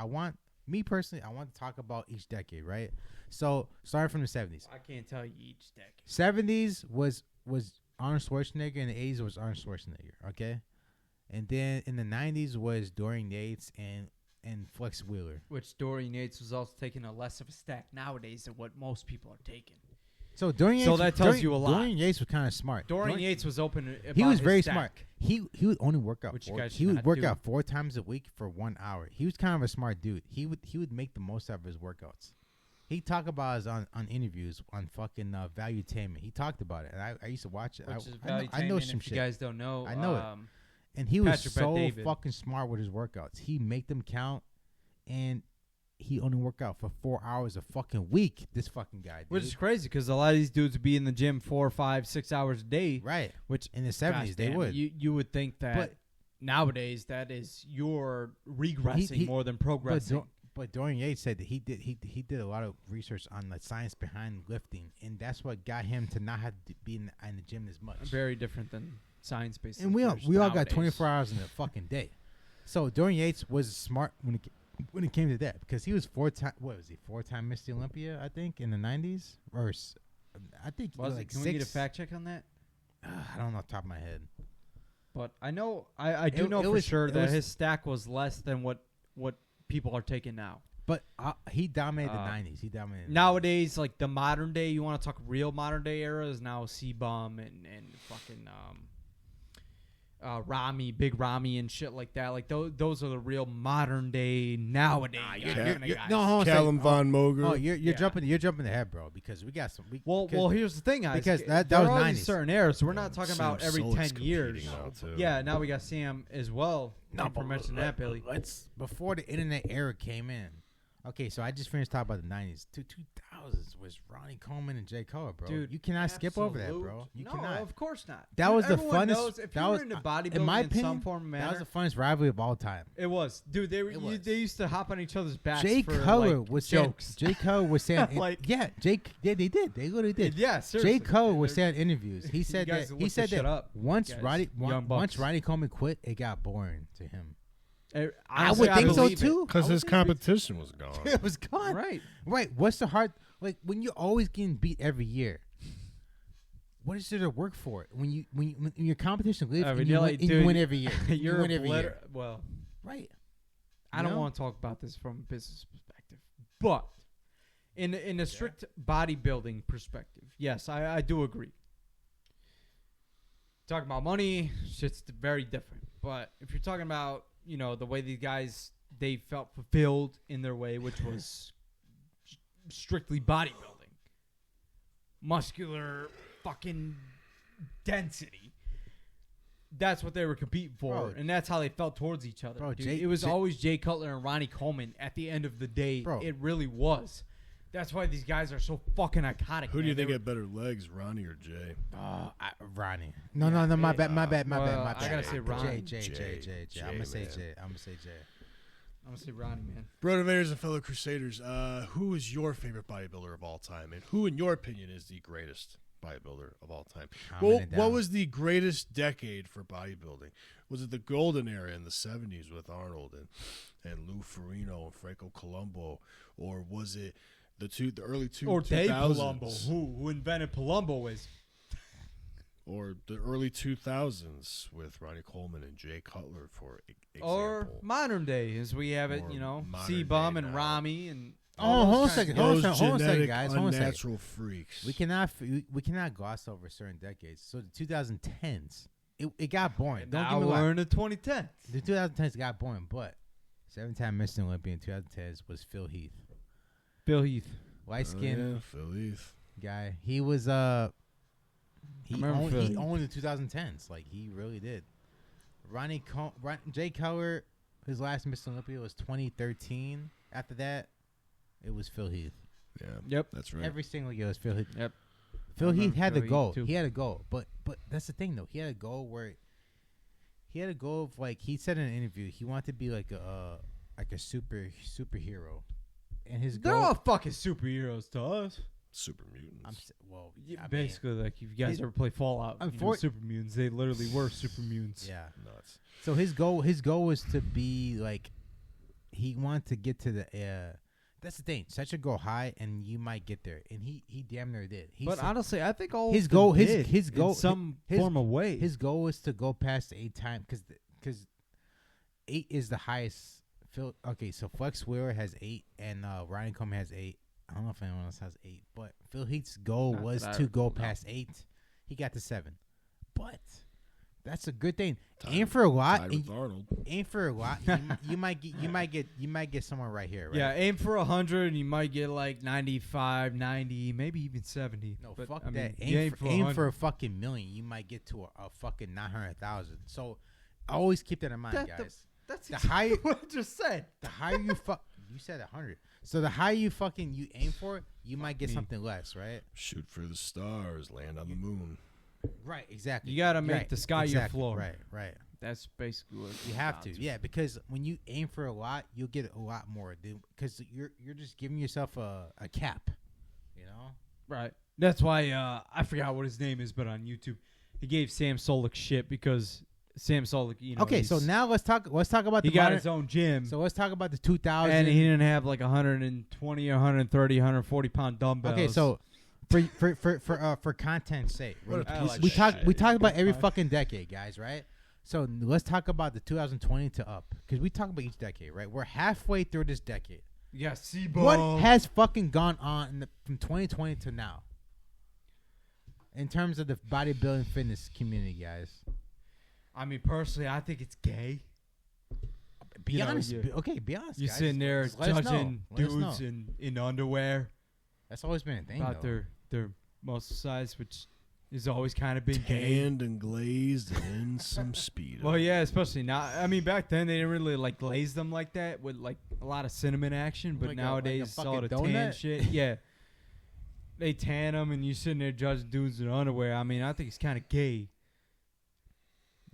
Me personally, I want to talk about each decade, right? So starting from the 70s. I can't tell you each decade. 70s was Arnold Schwarzenegger, and the 80s was Arnold Schwarzenegger, okay? And then in the 90s was Dorian Yates and Flex Wheeler. Which Dorian Yates was also taking a less of a stack nowadays than what most people are taking. So Dorian Yates, so that tells you a lot. Dorian Yates was kind of smart. Dorian Yates was open about he was his very stack. smart. He would only work out. He would work out 4 times a week for 1 hour. He was kind of a smart dude. He would make the most out of his workouts. He talked about it on interviews on fucking Valuetainment. He talked about it, and I used to watch it. I know some shit. You guys don't know. I know it. And he was Patrick so fucking smart with his workouts. He make them count, and he only worked out for 4 hours a fucking week. This fucking guy, dude. Which is crazy because a lot of these dudes would be in the gym 4, 5, 6 hours a day. Right. Which in the 70s they would. You would think that nowadays that is you're regressing more than progressing. But Dorian Yates said that he did a lot of research on the science behind lifting, and that's what got him to not have to be in the gym as much. Very different than science-based. And we all got 24 hours in a fucking day. So Dorian Yates was smart when it came to that because he was 4-time. What was he? 4-time Mr. Olympia, I think, in the 90s, or I think he was like 6. Can we get a fact check on that? I don't know off the top of my head. But I know I do know for sure that his stack was less than what people are taking now. But he dominated the 90s. He dominated nowadays, like the modern day. You want to talk real modern day era is now C-Bum and fucking Rami, Big Rami, and shit like that. Like those are the real modern day nowadays. Callum Von Moger. Oh, you're jumping ahead, bro. Because we got some. Well, here's the thing, guys. Because that there was are 90s. these certain eras. So we're not talking about every 10 years. Yeah, now we got Sam as well. No, for mentioning that, Billy. Before the internet era came in. Okay, so I just finished talking about the 90s. 2000s was Ronnie Coleman and Jay Cutler, bro. Dude, you cannot skip over that, bro. You cannot. Of course not. That was the Everyone funnest. knows if that you was were into bodybuilding in my in opinion, some form or manner. That was the funnest rivalry of all time. It was, dude. They used to hop on each other's backs. Jay for, Cutler like, was jokes. Jay Cutler was saying, they did. They literally did. Yeah, seriously. Jay Cutler was saying in interviews. He said that. He said that up, once Ronnie Coleman quit, it got boring to him. I would think so too. Because his competition was gone. It was gone. Right. What's the hard? Like when you're always getting beat every year. What is there to work for? When your competition lives and you win every year. You win every year. Well, right. I don't want to talk about this from a business perspective, but in a strict bodybuilding perspective, yes, I do agree. Talking about money, shit's very different. But if you're talking about the way these guys, they felt fulfilled in their way, which was strictly bodybuilding. Muscular fucking density. That's what they were competing for, and that's how they felt towards each other. Dude. It was always Jay Cutler and Ronnie Coleman at the end of the day. Bro. It really was. That's why these guys are so fucking iconic. Who do you think had better legs, Ronnie or Jay? Ronnie. No, my bad. I gotta say Ronnie. Jay. I'm gonna say Jay. I'm gonna say Ronnie, man. Brotivators and fellow Crusaders, who is your favorite bodybuilder of all time, and who, in your opinion, is the greatest bodybuilder of all time? What was the greatest decade for bodybuilding? Was it the golden era in the 70s with Arnold and Lou Ferrigno and Franco Colombo, or was it the early 2000s? Or Dave Palumbo, who invented Palumbo is. Or the early 2000s with Ronnie Coleman and Jay Cutler, for example. Or modern day, as we have it, Or you know, modern C-Bum day and now. Rami and Hold on a Those second, hold on a second, genetic, guys. Hold on a second. unnatural freaks. We cannot gloss over certain decades. So the 2010s, it got boring. Don't now get me we're wrong. in the 2010s. The 2010s got boring, but 7-time Mr. Olympia in 2010s was Phil Heath, Bill Heath. light skinned yeah, Phil Heath. guy. He was he remember Phil Heath. owned the 2010s, like he really did. Jay Cutler, his last Mr. Olympia was 2013. After that, it was Phil Heath. Yeah. Yep. That's right. Every single year was Phil Heath. Yep. Phil I Heath remember had Phil the Heath goal. too. He had a goal, but that's the thing though. He had a goal of like he said in an interview he wanted to be like a superhero, and his They're goal. all fucking superheroes to us. Super mutants. Yeah, I mean, basically, like if you guys his- ever play Fallout, you know, Unfor- super mutants. They literally were super mutants. yeah. Nuts. So his goal was to be like, he wanted to get to the. That's the thing. Set your goal high, and you might get there. And he damn near did. But honestly, I think all his of them goal- his- did his goal- in some his- form of way. his goal was to go past 8 times because 8 is the highest. Okay, so Flex Wheeler has 8, and Ryan Coleman has 8. I don't know if anyone else has 8, but Phil Heath's goal Not was that I to go know. past 8. He got to 7, but that's a good thing. Aim for a lot. Tied with Arnold. Aim for a lot. You might get someone right here. Right? Yeah, aim for 100, and you might get like 95, 90, maybe even 70. No, But, fuck I that. mean, you Aim for 100. a fucking million. You might get to a fucking 900,000. So always keep that in mind, That- guys. That's the exactly higher- what I just said. The higher you said 100. So the higher you aim for, you might get me. something less, right? Shoot for the stars. Land on the moon. Right, exactly. You gotta make Right, the sky your exactly, floor. Right. That's basically what You have to, yeah, because when you aim for a lot, you'll get a lot more, dude. Because you're just giving yourself a cap, you know. Right. That's why I forgot what his name is, but on YouTube, he gave Sam Solik shit because Sam Solik, you know. Okay, so he's- now let's talk about he the got modern, his own gym, So let's talk about the 2000. and he didn't have like 120 or 130, 140 pound dumbbells. Okay, so for content's sake, What a right? piece of we shit. talk about every fucking decade, guys, right? So let's talk about the 2020 to up, because we talk about each decade, right? We're halfway through this decade. yeah, What has fucking gone on from 2020 to now in terms of the bodybuilding fitness community, guys? I mean, personally, I think it's gay. Be You know, honest. you- Be honest. You're guys. sitting there Just let us know. judging Let us dudes know. in underwear That's always been a thing, about though. their muscle size, which has always kind of been gay. Tanned and glazed and in some speed. Well, yeah, especially now. I mean, back then they didn't really like glaze them like that with like a lot of cinnamon action, but Like a nowadays all the fucking tan donut? shit, yeah, they tan them, and you sitting there judging dudes in underwear. I mean, I think it's kind of gay,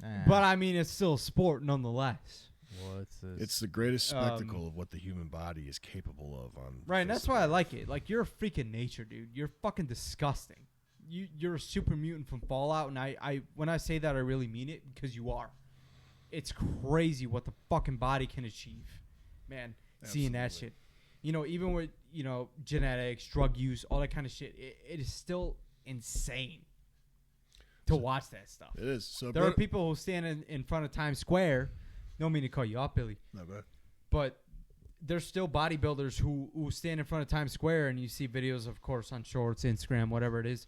Nah. but I mean, it's still a sport nonetheless. Well, It's the greatest Um, spectacle of what the human body is capable of. Right, and that's why I like it. Like, you're a freak of nature, dude. You're fucking disgusting. You're a super mutant from Fallout, and I when I say that, I really mean it, because you are. It's crazy what the fucking body can achieve, man. Seeing that Absolutely. shit, you know, even with genetics, drug use, all that kind of shit, it is still insane to watch that stuff. It is. So There are people who stand in front of Times Square. No mean to call you up, Billy. Not bad. But there's still bodybuilders who stand in front of Times Square, and you see videos, of course, on Shorts, Instagram, whatever it is,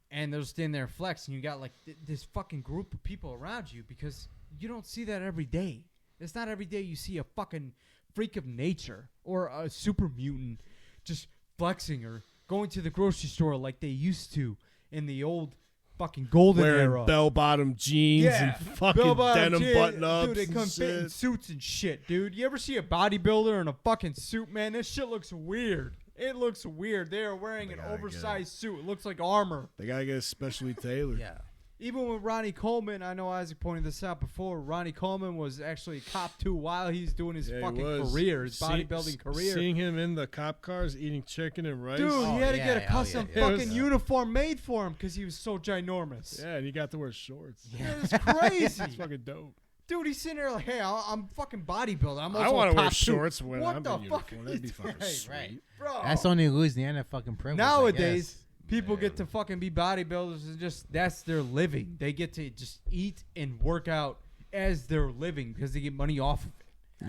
and they'll stand there and flex, and you got like this fucking group of people around you, because you don't see that every day. It's not every day you see a fucking freak of nature or a super mutant just flexing or going to the grocery store like they used to in the old fucking golden Wearing era. bell-bottom jeans and fucking Bell-bottom denim jeans. button-ups Dude, they and come fit in shit. suits and shit, dude. You ever see a bodybuilder in a fucking suit, man? This shit looks weird. It looks weird. They are wearing They an gotta get oversized suit. It looks like armor. They gotta get it specially tailored. yeah. Even with Ronnie Coleman, I know Isaac pointed this out before. Ronnie Coleman was actually cop 2 while he's doing his Yeah, he fucking was. career, his See- bodybuilding career. Seeing him in the cop cars eating chicken and rice. Dude, Oh, he had to yeah, get a yeah, custom yeah, yeah. fucking It was- uniform made for him because he was so ginormous. Yeah, and he got to wear shorts. Yeah, it's crazy. That's fucking dope. Dude, he's sitting there like, hey, I'm fucking bodybuilder. I'm I also want a to wear top 2. shorts when What I'm the in fuck uniform. are That'd be you fucking doing? sweet. Right. Bro. That's only Louisiana fucking privilege. I Nowadays, guess. People get to Man. fucking be bodybuilders and just that's their living. They get to just eat and work out as their living because they get money off of it.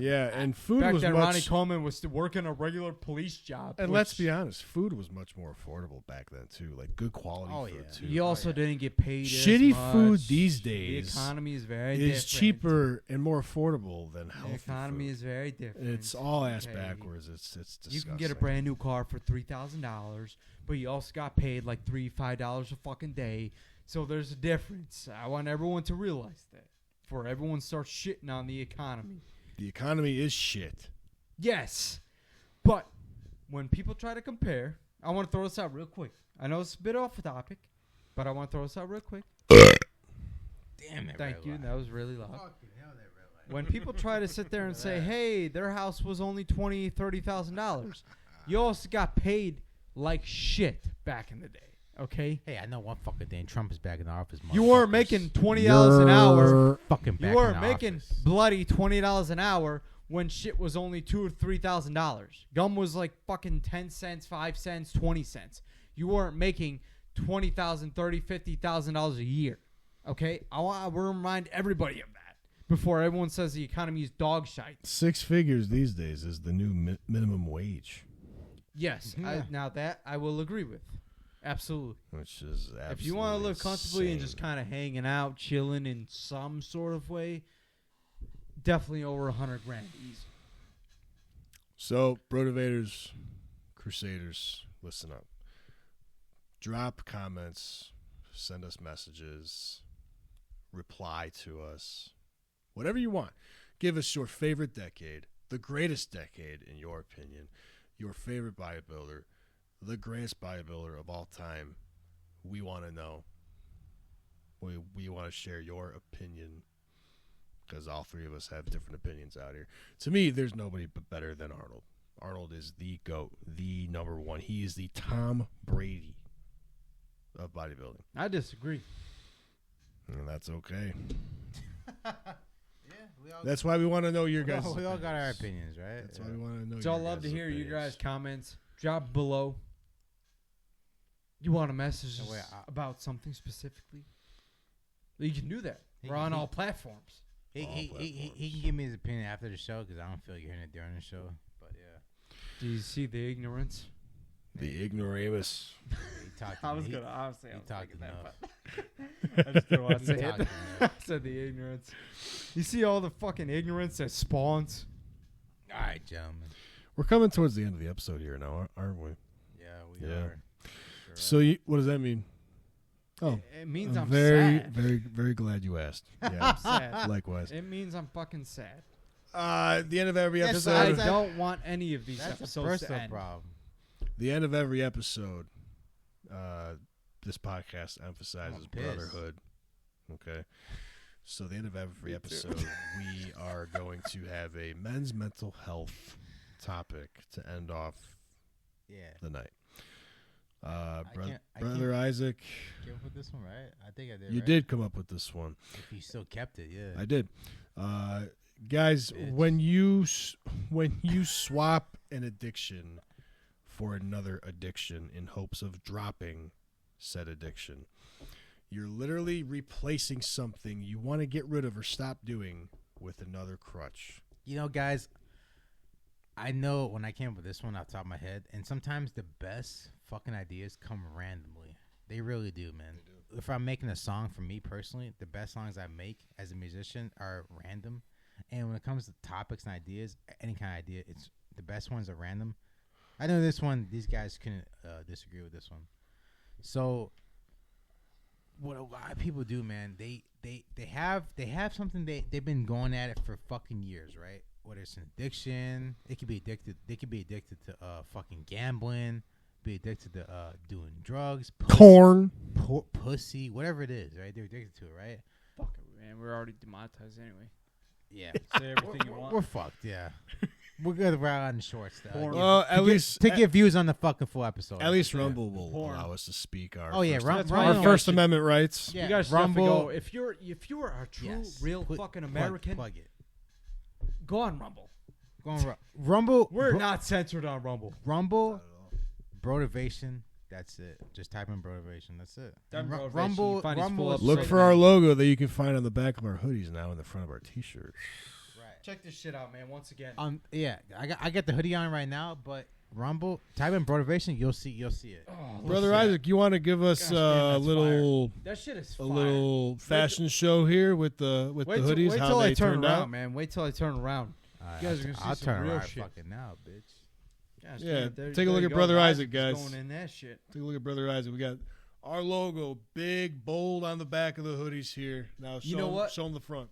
Yeah, and food Back was then, Ronnie much. Coleman was working a regular police job. And let's be honest, food was much more affordable back then too. Like good quality Oh, food yeah. too. You also didn't get paid. Shitty as food much. these The days economy is very is different. cheaper and more affordable than The healthy economy food. is very different. It's all ass Okay. backwards. It's disgusting. You can get a brand new car for $3,000, but you also got paid like $5 a fucking day. So there's a difference. I want everyone to realize that before everyone starts shitting on the economy. The economy is shit. Yes, but when people try to compare, I want to throw this out real quick. I know it's a bit off the topic, but I want to throw this out real quick. Damn it. Thank you. Red That was really loud. light. Fucking hell, that red light. When people try to sit there and say, "Hey, their house was only $20,000-$30,000," you also got paid like shit back in the day. Okay, Hey, I know one fucking thing. Trump is back in the office. you weren't motherfuckers. making $20 an hour. Fucking back You weren't in the making office. bloody $20 an hour when shit was only $2,000 or $3,000. Gum was like fucking 10 cents, 5 cents, 20 cents. You weren't making $20,000, $30,000, $50,000 a year. Okay, I want to remind everybody of that before everyone says the economy is dog shite. 6 figures these days is the new minimum wage, Yes, Yeah. now that I will agree with. Absolutely. which is absolutely If you want to live comfortably and just insane. kind of hanging out, chilling in some sort of way, definitely over $100,000 easy. So, Brotivators, Crusaders, listen up. Drop comments, send us messages, reply to us, whatever you want. Give us your favorite decade, the greatest decade in your opinion, your favorite bodybuilder, the greatest bodybuilder of all time. We want to know. We want to share your opinion because all three of us have different opinions out here. To me, there's nobody but better than Arnold. Arnold is the GOAT, the number one. He is the Tom Brady of bodybuilding, I disagree. and that's okay. Yeah, we all, That's why we want to know your guys. we all got our opinions, right? That's why we want to know. So your I'd love to guys' hear you opinions. guys' comments. Drop below. You want to message So us wait, about something specifically? You can do that. He- We're on he- all platforms. He, All he platforms. can give me his opinion after the show because I don't feel like hearing it during the show. But yeah, Do you see the ignorance? The ignoramus. he talked to me. honestly, he talked enough. I just didn't want to He say talked it. I enough. said the ignorance. You see all the fucking ignorance that spawns? All right, gentlemen. We're coming towards the end of the episode here now, aren't we? Yeah, we Yeah. are. Sure So, what does that mean? Oh, It means I'm very, sad. very, very glad you asked. I'm Yeah, sad. likewise. It means I'm fucking sad. The end of every That's Because I episode. don't want any of these That's a episodes to personal end. problem. The end of every episode. This podcast emphasizes I'm pissed. brotherhood. Okay. So the end of every episode, we are going to have a men's mental health topic to end off Yeah. the night. I Brother Isaac, Came up with this one, right? I think I did. you right? did come up with this one. If you still kept it, yeah. I did. Guys, Bitch. when you swap an addiction for another addiction in hopes of dropping said addiction, you're literally replacing something you want to get rid of or stop doing with another crutch. You know, guys, I know when I came up with this one off the top of my head, and sometimes the best fucking ideas come randomly. They really do, man. If I'm making a song for me personally, the best songs I make as a musician are random. And when it comes to topics and ideas, any kind of idea, it's the best ones are random. I know this one, these guys couldn't disagree with this one. So what a lot of people do, man, they have something they've been going at it for fucking years, right? Whether it's an addiction, they could be addicted to fucking gambling, be addicted to doing drugs, pussy, whatever it is, right? They're addicted to it, right? Fuck it, man. We're already demonetized anyway. Yeah. Say everything you want. We're fucked, yeah. We're good right on the shorts though. Porn. Well, at least to get views on the fucking full episode. at least Yeah. Rumble will Porn. allow us to speak our Oh yeah, first, That's why our you Rumble. guys First should- Amendment rights. Yeah, You guys should Rumble. have to go. If you're a true, Yes. real Put- fucking plug- American, plug it. go on Rumble. Go on Rumble. We're not censored on Rumble. Rumble. Brotivation. That's it. Just type in Brotivation. That's it. Type in And Brotivation, Rumble. you find his full Rumble. episode. Look for our logo that you can find on the back of our hoodies now in the front of our T-shirts. Right. Check this shit out, man. Once again. Yeah, I got the hoodie on right now, but Rumble. Type in Brotivation. You'll see it. Oh, Brother listen. Isaac, you want to give us Gosh, damn, a that's little That shit is a fire. little fashion show here with the hoodies? Wait how till they I turn turned around, out? man. Wait till I turn around. You guys are gonna see I'll some turn real around shit. fucking now, bitch. Gosh, Yeah, damn, there take a look you at go. Brother The Isaac, is guys. Going in that shit. Take a look at Brother Isaac. We got our logo, big, bold on the back of the hoodies here. Now, You know what? Show them the front.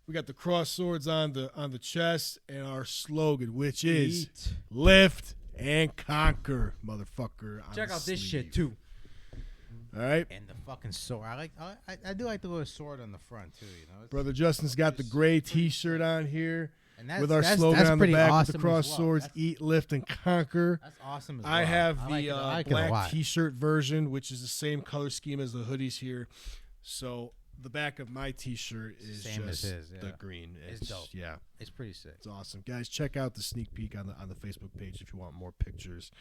We got the cross swords on the chest, and our slogan, which is Eat. "Lift and Conquer, motherfucker." on Check the out this sleeve. shit too. All right, And the fucking sword. I do like the little sword on the front too. You know, Brother Justin's got the gray T-shirt on here and that's, with our that's, slogan that's on the pretty back awesome with the cross as well. swords: That's, "Eat, lift, and conquer." that's awesome as well. I have like the it. I like it a black lot. T-shirt version, which is the same color scheme as the hoodies here. So the back of my T-shirt is Same as just his, yeah. the green. It's dope. Yeah, It's pretty sick. it's awesome, guys. Check out the sneak peek on the Facebook page if you want more pictures.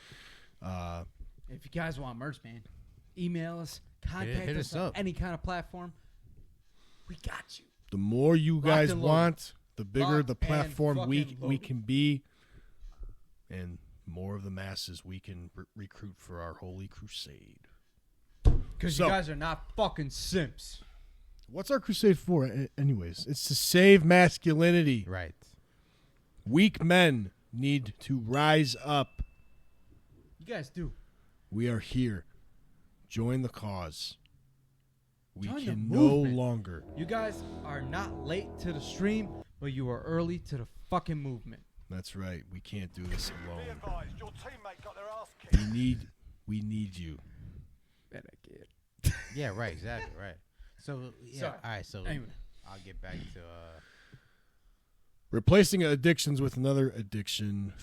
If you guys want merch, man, email us, contact hit us us on up. any kind of platform. We got you. The more you guys and loaded. want, the bigger Locked the and platform we fucking we loaded. can be, and more of the masses we can recruit for our holy crusade. Because So- you guys are not fucking simps. What's our crusade for, anyways? It's to save masculinity. Right. Weak men need to rise up. You guys do. We are here. Join the cause. We Join the can no movement. longer. You guys are not late to the stream, but you are early to the fucking movement. That's right. We can't do this Be alone. advised, your teammate got their ass kicked. We need you. Bet I kid. Yeah. Right. Exactly. Right. So yeah. Sorry. All right. So Anyway. I'll get back to Replacing addictions with another addiction,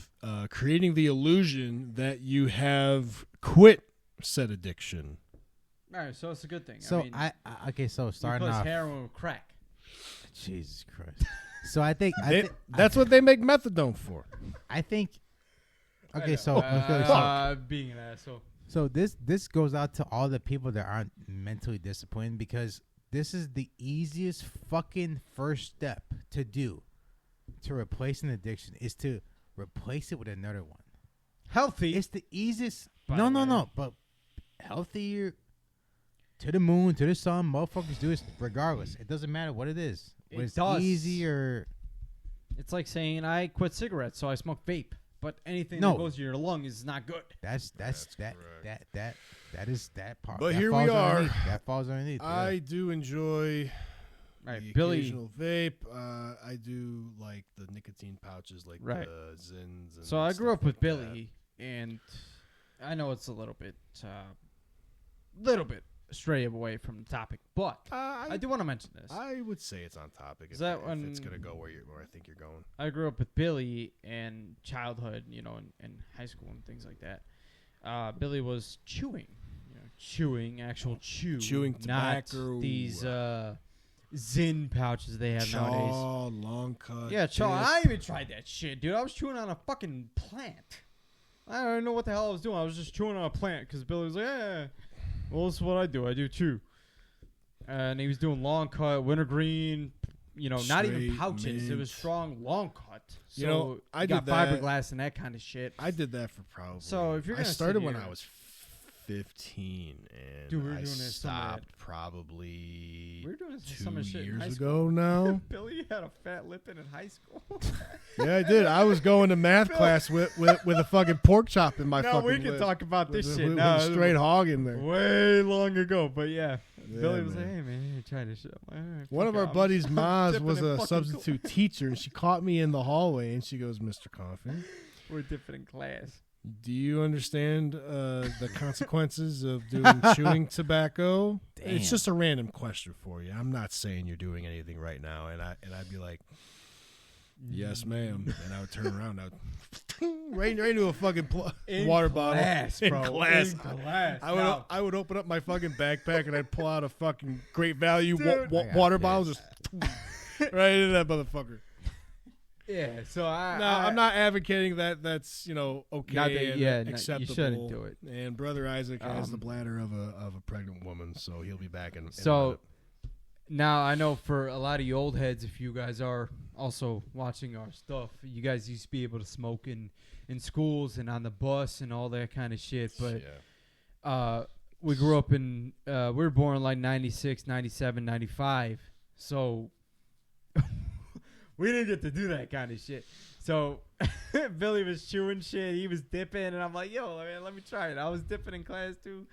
creating the illusion that you have quit said addiction. All right, so it's a good thing. So I mean, okay. So you starting replace off. heroin with crack. Jesus Christ. So I think That's what they make methadone for. I think. I Okay. know. So Being an asshole. So this goes out to all the people that aren't mentally disciplined, because this is the easiest fucking first step to do to replace an addiction, is to replace it with another one. Healthy. It's the easiest. By No, the no, way. no. But healthier, to the moon, to the sun, motherfuckers do this regardless. It doesn't matter what it is. It Whether it's does. easier. It's like saying I quit cigarettes, so I smoke vape. But anything No. that goes to your lung is not good. That correct. is that part. But that here we falls are. underneath. That falls underneath. I yeah. do enjoy Right, the Billy. occasional vape. I do like the nicotine pouches, like Right. the Zins. And So I grew stuff up with like Billy, and I know it's a little bit stray away from the topic, but that. I do want to mention this. I would say it's on topic. Is If, that if when- it's gonna go where I think you're going. I grew up with Billy in childhood, you know, in high school and things like that. Billy was chewing, actual Chewing not tobacco. these Zin pouches they have nowadays. Chaw, long cut. Yeah, dip. I even tried that shit, dude. I was chewing on a fucking plant. I don't know what the hell I was doing. I was just chewing on a plant because Billy was like, "Yeah, well, this is what I do. I do chew." And he was doing long cut, wintergreen. Not even Straight pouches. It mint. was strong, long cut. So You know, I you got did that. fiberglass and that kind of shit. I did that for probably. So if you're I gonna sit started when here- I was 15, and Dude, we were I doing this summer at- stopped probably We were doing this 2 summer shit in high years school. ago now. Billy had a fat lip in high school. Yeah, I did. I was going to math class with a fucking pork chop in my Now fucking we can lip. talk about this with, shit. with now a straight hog in there. way long ago, but yeah. Yeah, Billy was man. like, "Hey man, you try this shit." I'm like, "All right, One fuck of it, our I'm buddies' just- moms dipping was in a fucking substitute teacher, and she caught me in the hallway, and she goes, "Mr. Coffin, We're dipping in class. do you understand the consequences of doing chewing tobacco?" Damn. It's just a random question for you. I'm not saying you're doing anything right now, and I'd be like, "Yes, ma'am," and I would turn around, I would right into a fucking In water class, bottle bro. in class. In class. I would Now, open up my fucking backpack and I'd pull out a fucking Great Value Dude. I got water this. bottle, just right into that motherfucker. Yeah, so I'm not advocating that. That's okay Not that- and yeah, no, you acceptable. shouldn't do it. And brother Isaac has the bladder of a pregnant woman, so he'll be back in. So now I know for a lot of you old heads, if you guys are also watching our stuff, you guys used to be able to smoke in schools and on the bus and all that kind of shit. But we grew up in we were born like 96, 97, 95. So we didn't get to do that kind of shit. So Billy was chewing shit. He was dipping. And I'm like, yo, man, let me try it. I was dipping in class too.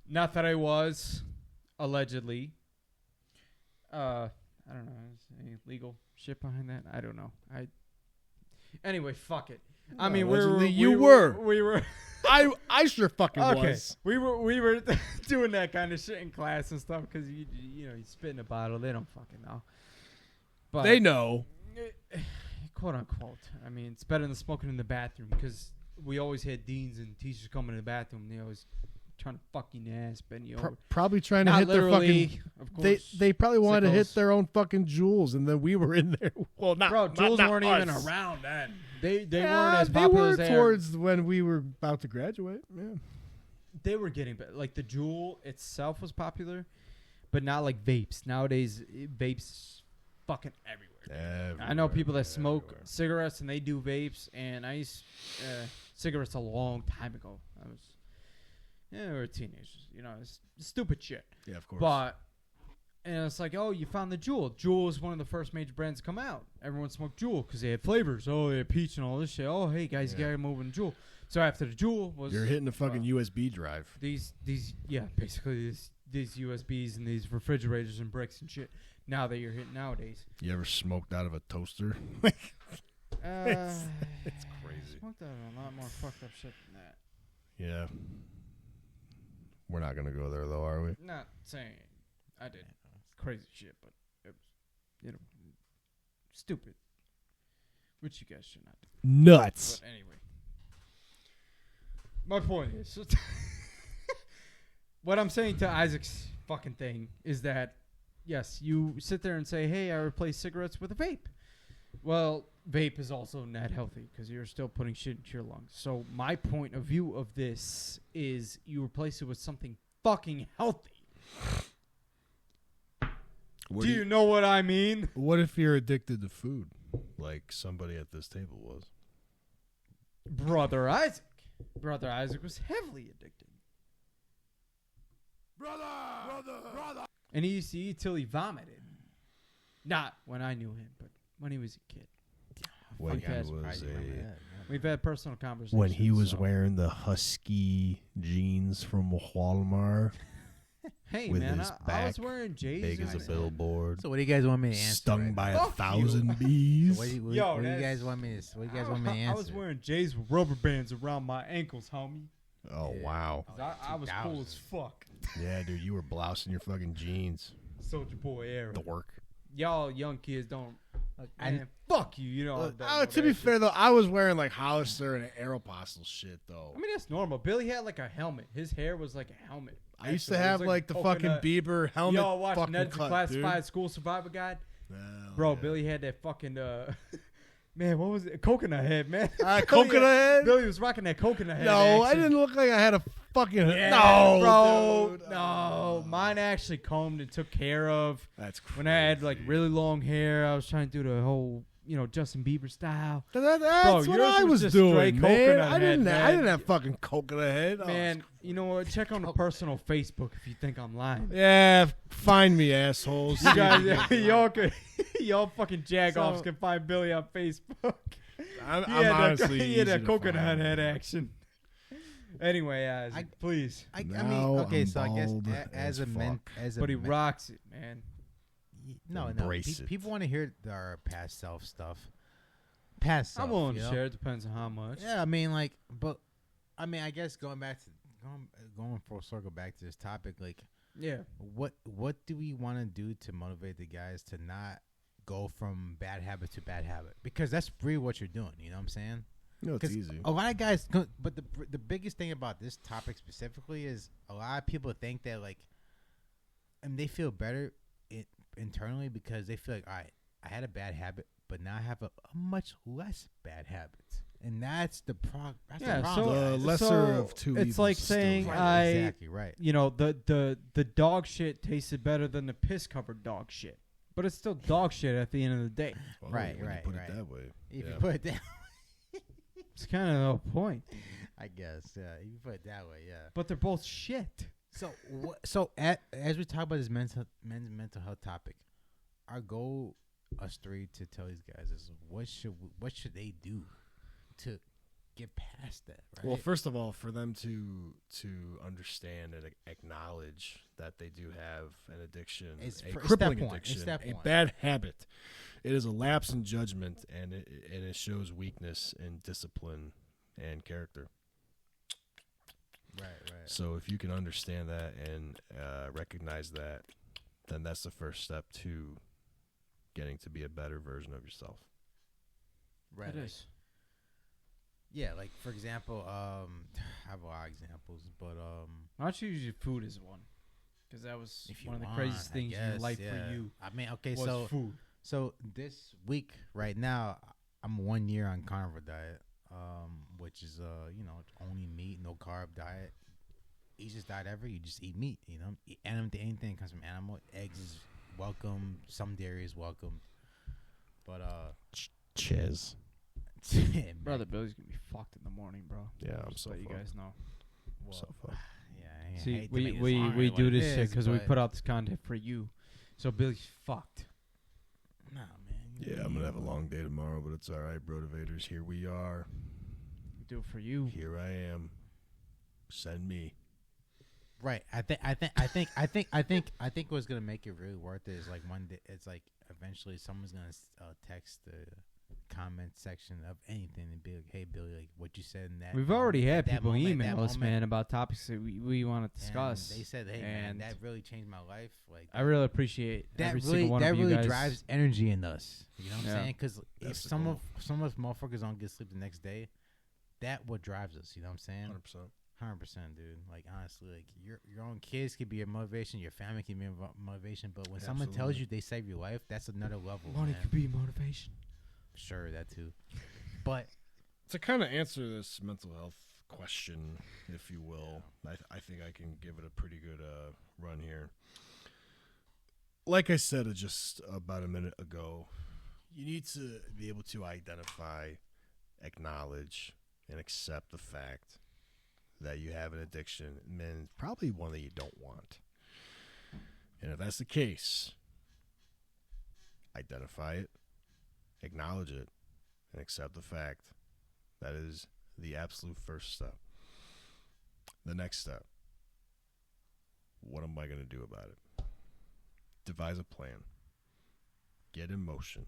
Not that I was, allegedly. I don't know. Is any legal shit behind that? I don't know. Anyway, fuck it. I mean, we were. I sure fucking okay. was. We were doing that kind of shit in class and stuff because you spit in a bottle. They don't fucking know. But They know. quote unquote. I mean, it's better than smoking in the bathroom because we always had deans and teachers coming in the bathroom. They always trying to fucking ass bend you over. Probably trying to Not hit their literally, fucking. of course. They probably wanted to hit Sickos. their own fucking jewels, and then we were in there. Well, not Bro, Jules not weren't us. even around then. They weren't Yeah, as they popular were as they are. towards when we were about to graduate. Yeah. They were getting better. Like the Juul itself was popular, but not like vapes. Nowadays, vapes fucking everywhere. I know people that smoke cigarettes and they do vapes, and I used cigarettes a long time ago. We were teenagers. It's stupid shit. Yeah, of course. But and it's like, oh, you found the Juul. Juul was one of the first major brands to come out. Everyone smoked Juul because they had flavors. Oh, they had peach and all this shit. Oh, hey guys, you gotta move in Juul. So after the Juul was You're hitting a fucking USB drive. these basically these USBs and these refrigerators and bricks and shit. Now that you're hitting nowadays. You ever smoked out of a toaster? It's crazy. Smoked out a lot more fucked up shit than that. Yeah. We're not gonna go there though, are we? Not saying I did crazy shit, but it was stupid, which you guys should not do. Nuts. But anyway, my point is, what I'm saying to Isaac's fucking thing is that, yes, you sit there and say, hey, I replaced cigarettes with a vape. Well, vape is also not healthy because you're still putting shit into your lungs. So my point of view of this is you replace it with something fucking healthy. Do you know what I mean? What if you're addicted to food, like somebody at this table was? Brother Isaac. Brother Isaac was heavily addicted. Brother. And he used to eat till he vomited. Not when I knew him, but when he was a kid. When he was We've had personal conversations. when he was so. wearing the husky jeans from Walmart, Hey, with man, his I was back wearing J's. big as a billboard, So what do you guys want me to answer? stung right by now? 1,000 bees. What do you Yo, what do you that's- guys want me to? What do you guys want me to answer? I was wearing J's with rubber bands around my ankles, homie. Oh wow, 'Cause I was cool as fuck. yeah, dude, you were blousing your fucking jeans. Soldier boy era. Dork. Y'all young kids don't. And- Man, fuck you. You know. To be fair though, I was wearing like Hollister and Aeropostale shit though. I mean, that's normal. Billy had like a helmet. His hair was like a helmet. I used to Actually, it have was like the fucking coconut. Bieber helmet. Y'all watch fucking Ned's cut, Classified dude. School Survivor Guide? Hell Bro, yeah. Billy had that fucking man, what was it? Coconut head, man. Coconut head? Billy was rocking that coconut head. No, I action. didn't look like I had a fucking Yeah, no, bro. dude. No, mine actually combed and took care of. That's crazy. When I had like really long hair, I was trying to do the whole, Justin Bieber style. That's Bro, what yours I was was just doing, straight man. coconut I didn't. head, I man. didn't have fucking coconut head. Oh, Man, you know what? Check on the personal Facebook if you think I'm lying. yeah, find me, assholes. You guys, y'all fucking jagoffs So- can find Billy on Facebook. I'm He had honestly he had easy a to coconut find. head action. Anyway, Isaac, please. I mean, Now okay, I'm so I guess bald as as a man, fuck. as a But he man- rocks it, man. no, Embrace it. people want to hear our past self stuff. Past self. I'm willing you to know? share. It depends on how much. Yeah, I mean, like, but I mean, I guess going full circle back to this topic, like, Yeah. what do we want to do to motivate the guys to not go from bad habit to bad habit? Because that's really what you're doing. You know what I'm saying? No, it's 'Cause easy. a lot of guys, but the biggest thing about this topic specifically is a lot of people think that like, and they feel better internally because they feel like, all right, I had a bad habit, but now I have a much less bad habits, and that's the problem. Yeah, The lesser of two it's evils like is still saying right. Exactly right. the dog shit tasted better than the piss covered dog shit, but it's still dog shit at the end of the day. Well, Right, when you right, put right. it that way. If Yeah. you put it that, It's kind of the point. I guess, yeah. If you put it that way, yeah. But they're both shit. So as we talk about this men's mental health topic, our goal, us three, to tell these guys is what should they do to get past that? Right? Well, first of all, for them to understand and acknowledge that they do have an addiction, It's a step crippling one. addiction, It's step a one. bad habit. It is a lapse in judgment, and it shows weakness in discipline and character. Right. So if you can understand that and recognize that, then that's the first step to getting to be a better version of yourself. Right. It like- is. Yeah, like for example, I have a lot of examples, but Why don't you use your food as one? Because that was if you one of the want, craziest I things guess, in life yeah. for you. I mean, okay, Was food. So this week right now, I'm 1 year on carnivore diet, which is only meat, no carb diet. Easiest diet ever. You just eat meat. Anything that comes from animal. Eggs is welcome. Some dairy is welcome. But Chiz. man, Brother Billy's gonna be fucked in the morning, bro. Yeah, I'm Just so let you fucked. guys know. well, So fuck. yeah. I See, hate to make this we longer we than do what it this shit is, because we but- put out this content for you. So Billy's fucked. Nah, man. Yeah, I'm gonna have a long day tomorrow, but it's all right, Brotivators. Here we are. We do it for you. Here I am. Send me. Right. I think what's gonna make it really worth it is like one day. It's like eventually someone's gonna text the comment section of anything and be like, "Hey, Billy, like what you said in that." We've already had at that people moment, email that us, moment." man, about topics that we want to And discuss. they said, "Hey, man, and that really changed my life." Like I really appreciate that every really single one that of you really guys. drives energy in us. You know what Yeah. I'm saying? Because if That's the some goal. of us motherfuckers don't get sleep the next day, that what drives us. You know what I'm saying? 100%. 100%, dude. Like honestly, like your own kids could be a motivation, your family can be a motivation, but when someone tells Absolutely. you they saved your life, that's another level. Money man. could be motivation. Sure, that too. But To kind of answer this mental health question, if you will, I think I can give it a pretty good run here. Like I said just about a minute ago, you need to be able to identify, acknowledge, and accept the fact that you have an addiction, and probably one that you don't want. And if that's the case, identify it, acknowledge it, and accept the fact. That is the absolute first step. The next step. What am I going to do about it? Devise a plan. Get in motion.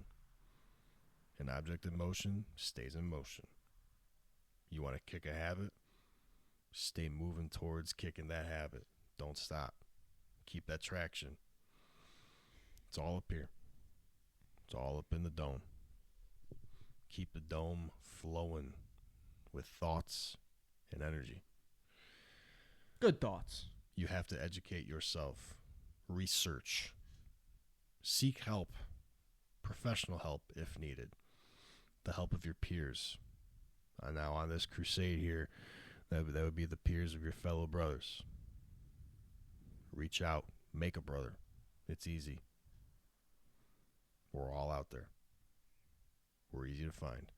An object in motion stays in motion. You want to kick a habit? Stay moving towards kicking that habit. Don't stop. Keep that traction. It's all up here. It's all up in the dome. Keep the dome flowing with thoughts and energy. Good thoughts. You have to educate yourself, research, seek help, professional help if needed, the help of your peers. Now on this crusade here, that would be the peers of your fellow brothers. Reach out, make a brother. It's easy. We're all out there. We're easy to find.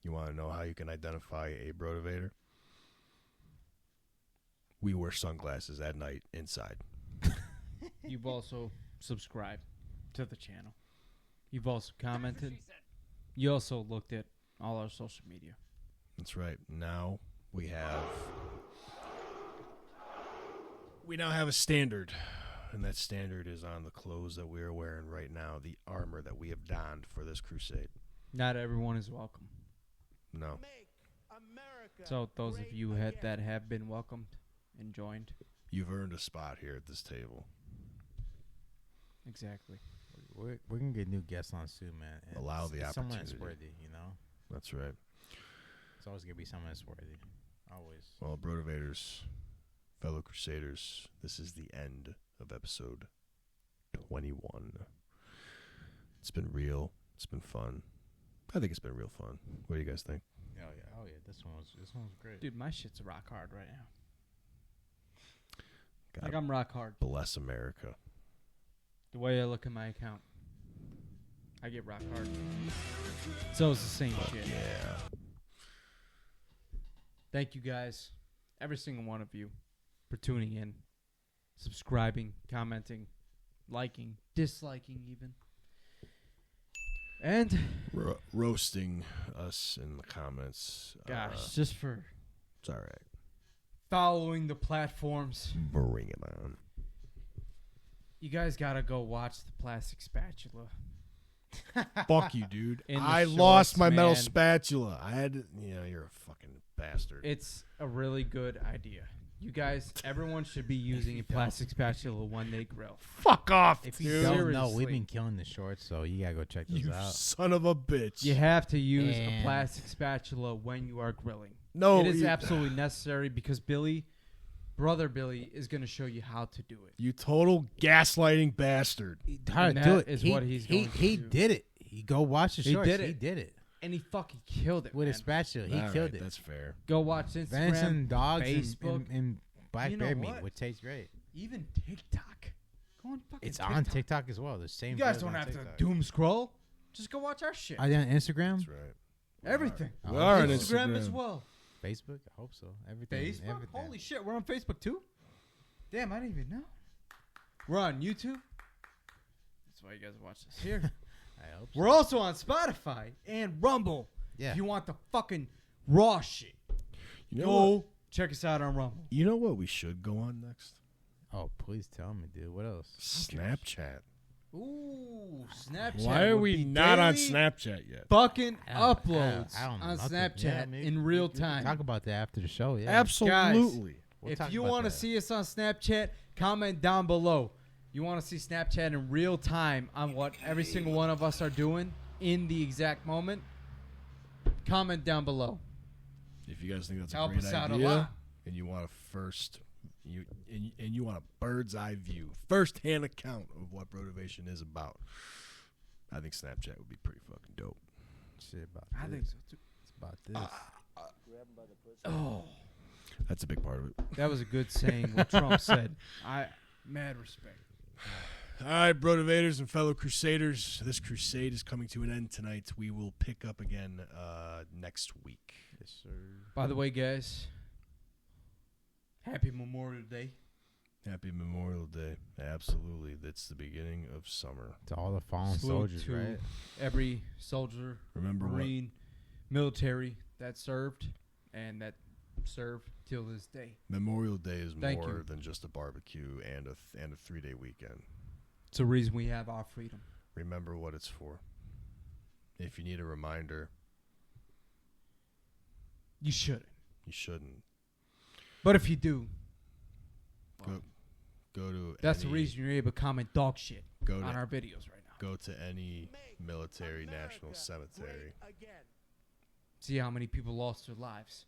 You want to know how you can identify a brotivator? We wear sunglasses at night inside. You've also subscribed to the channel. You've also commented. You also looked at all our social media. That's right. Now we now have a standard, and that standard is on the clothes that we are wearing right now, the armor that we have donned for this crusade. Not everyone is welcome. No. So those of you that have been welcomed and joined, You've earned a spot here at this table. exactly. we're gonna get new guests on soon, man. And Allow the it's someone that's opportunity. worthy. You know, That's right. it's always gonna be someone that's worthy. Always. Well, Brotivators, fellow Crusaders, this is the end of episode 21. It's been real. It's been fun. I think it's been real fun. What do you guys think? Oh yeah, this one was great. Dude, my shit's rock hard right now. God Like I'm rock hard. bless America. The way I look at my account, I get rock hard. So it's the same shit. Yeah. Thank you guys, every single one of you, for tuning in, subscribing, commenting, liking, disliking even. And Roasting us in the comments. gosh, just for It's all right. following the platforms. Bring it on. You guys gotta go watch the plastic spatula. Fuck you, dude. In the I shorts, lost my metal man. spatula. I had to, you're a fucking bastard. It's a really good idea. You guys, everyone should be using a plastic spatula when they grill. Fuck off, If you dude. don't know, we've Seriously. been killing the shorts, so you gotta go check those You out. son of a bitch. You have to use a And- plastic spatula when you are grilling. No, it is you, absolutely necessary because brother Billy, is going to show you how to do it. you total gaslighting bastard. How to And do that it? is he, what he's he, going to he do. did it. He go watch the He shorts. did He it. did it And he fucking killed it, with a man. spatula. He All killed right, it. That's fair. Go watch Instagram, Venison dogs Facebook, and black You know bear meat, what? which tastes great. even TikTok. Go on fucking It's on TikTok as well. The same. You guys videos don't on have TikTok. to doom scroll. Just go watch our shit. Are they on Instagram? That's right. Everything. Oh, We are on Instagram as Instagram. well. Facebook? I hope so. Everything. Facebook? Everything. Holy shit, we're on Facebook too? Damn, I didn't even know. We're on YouTube. That's why you guys watch this here. I hope so. We're also on Spotify and Rumble. Yeah. If you want the fucking raw shit, You know go what? check us out on Rumble. You know what we should go on next? Oh, please tell me, dude. What else? Snapchat. Ooh, Snapchat. Why are would we be not on daily Snapchat yet? Fucking I don't- uploads I don't know on nothing. Snapchat Yeah, maybe in real we can time. Talk about that after the show. Yeah. Absolutely. We'll If talk you about want to that. see us on Snapchat, comment down below. You want to see Snapchat in real time on what every single one of us are doing in the exact moment? Comment down below. If you guys think that's a Help great us out a idea, lot. and you want a you want a bird's eye view, first-hand account of what Brotivation is about, I think Snapchat would be pretty fucking dope. Shit about I this. think so too. It's about this. Oh, That's a big part of it. that was a good saying. What Trump said. Mad respect. All right, Brotivators and fellow Crusaders, this crusade is coming to an end tonight. We will pick up again next week. Yes, sir. By the way, guys, happy Memorial Day. Happy Memorial Day. Absolutely. That's the beginning of summer. To all the fallen Salute soldiers, to right? every soldier, Remember Marine, military that served and that serve till this day. Memorial Day is Thank more you. than just a barbecue and a 3-day weekend. It's the reason we have our freedom. Remember what it's for. If you need a reminder, You shouldn't. you shouldn't. But if you do, Go to that's any, the reason you're able to comment dog shit go on to our videos right now. go to any military national cemetery, See how many people lost their lives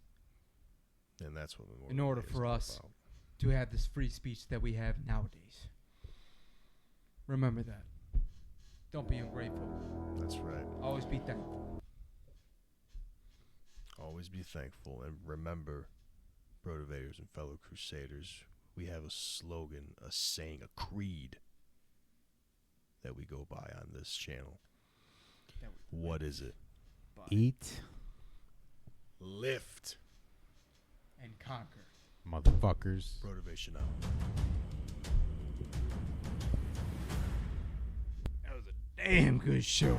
and that's what Memorial in order Day is for all us about. to have this free speech that we have nowadays. Remember that. Don't be ungrateful. That's right. Always be thankful. Always be thankful, and remember, Brotivators and fellow Crusaders, we have a slogan, a saying, a creed that we go by on this channel. What is it? Eat, Lift. And conquer. motherfuckers. Brotivation out. That was a damn good show.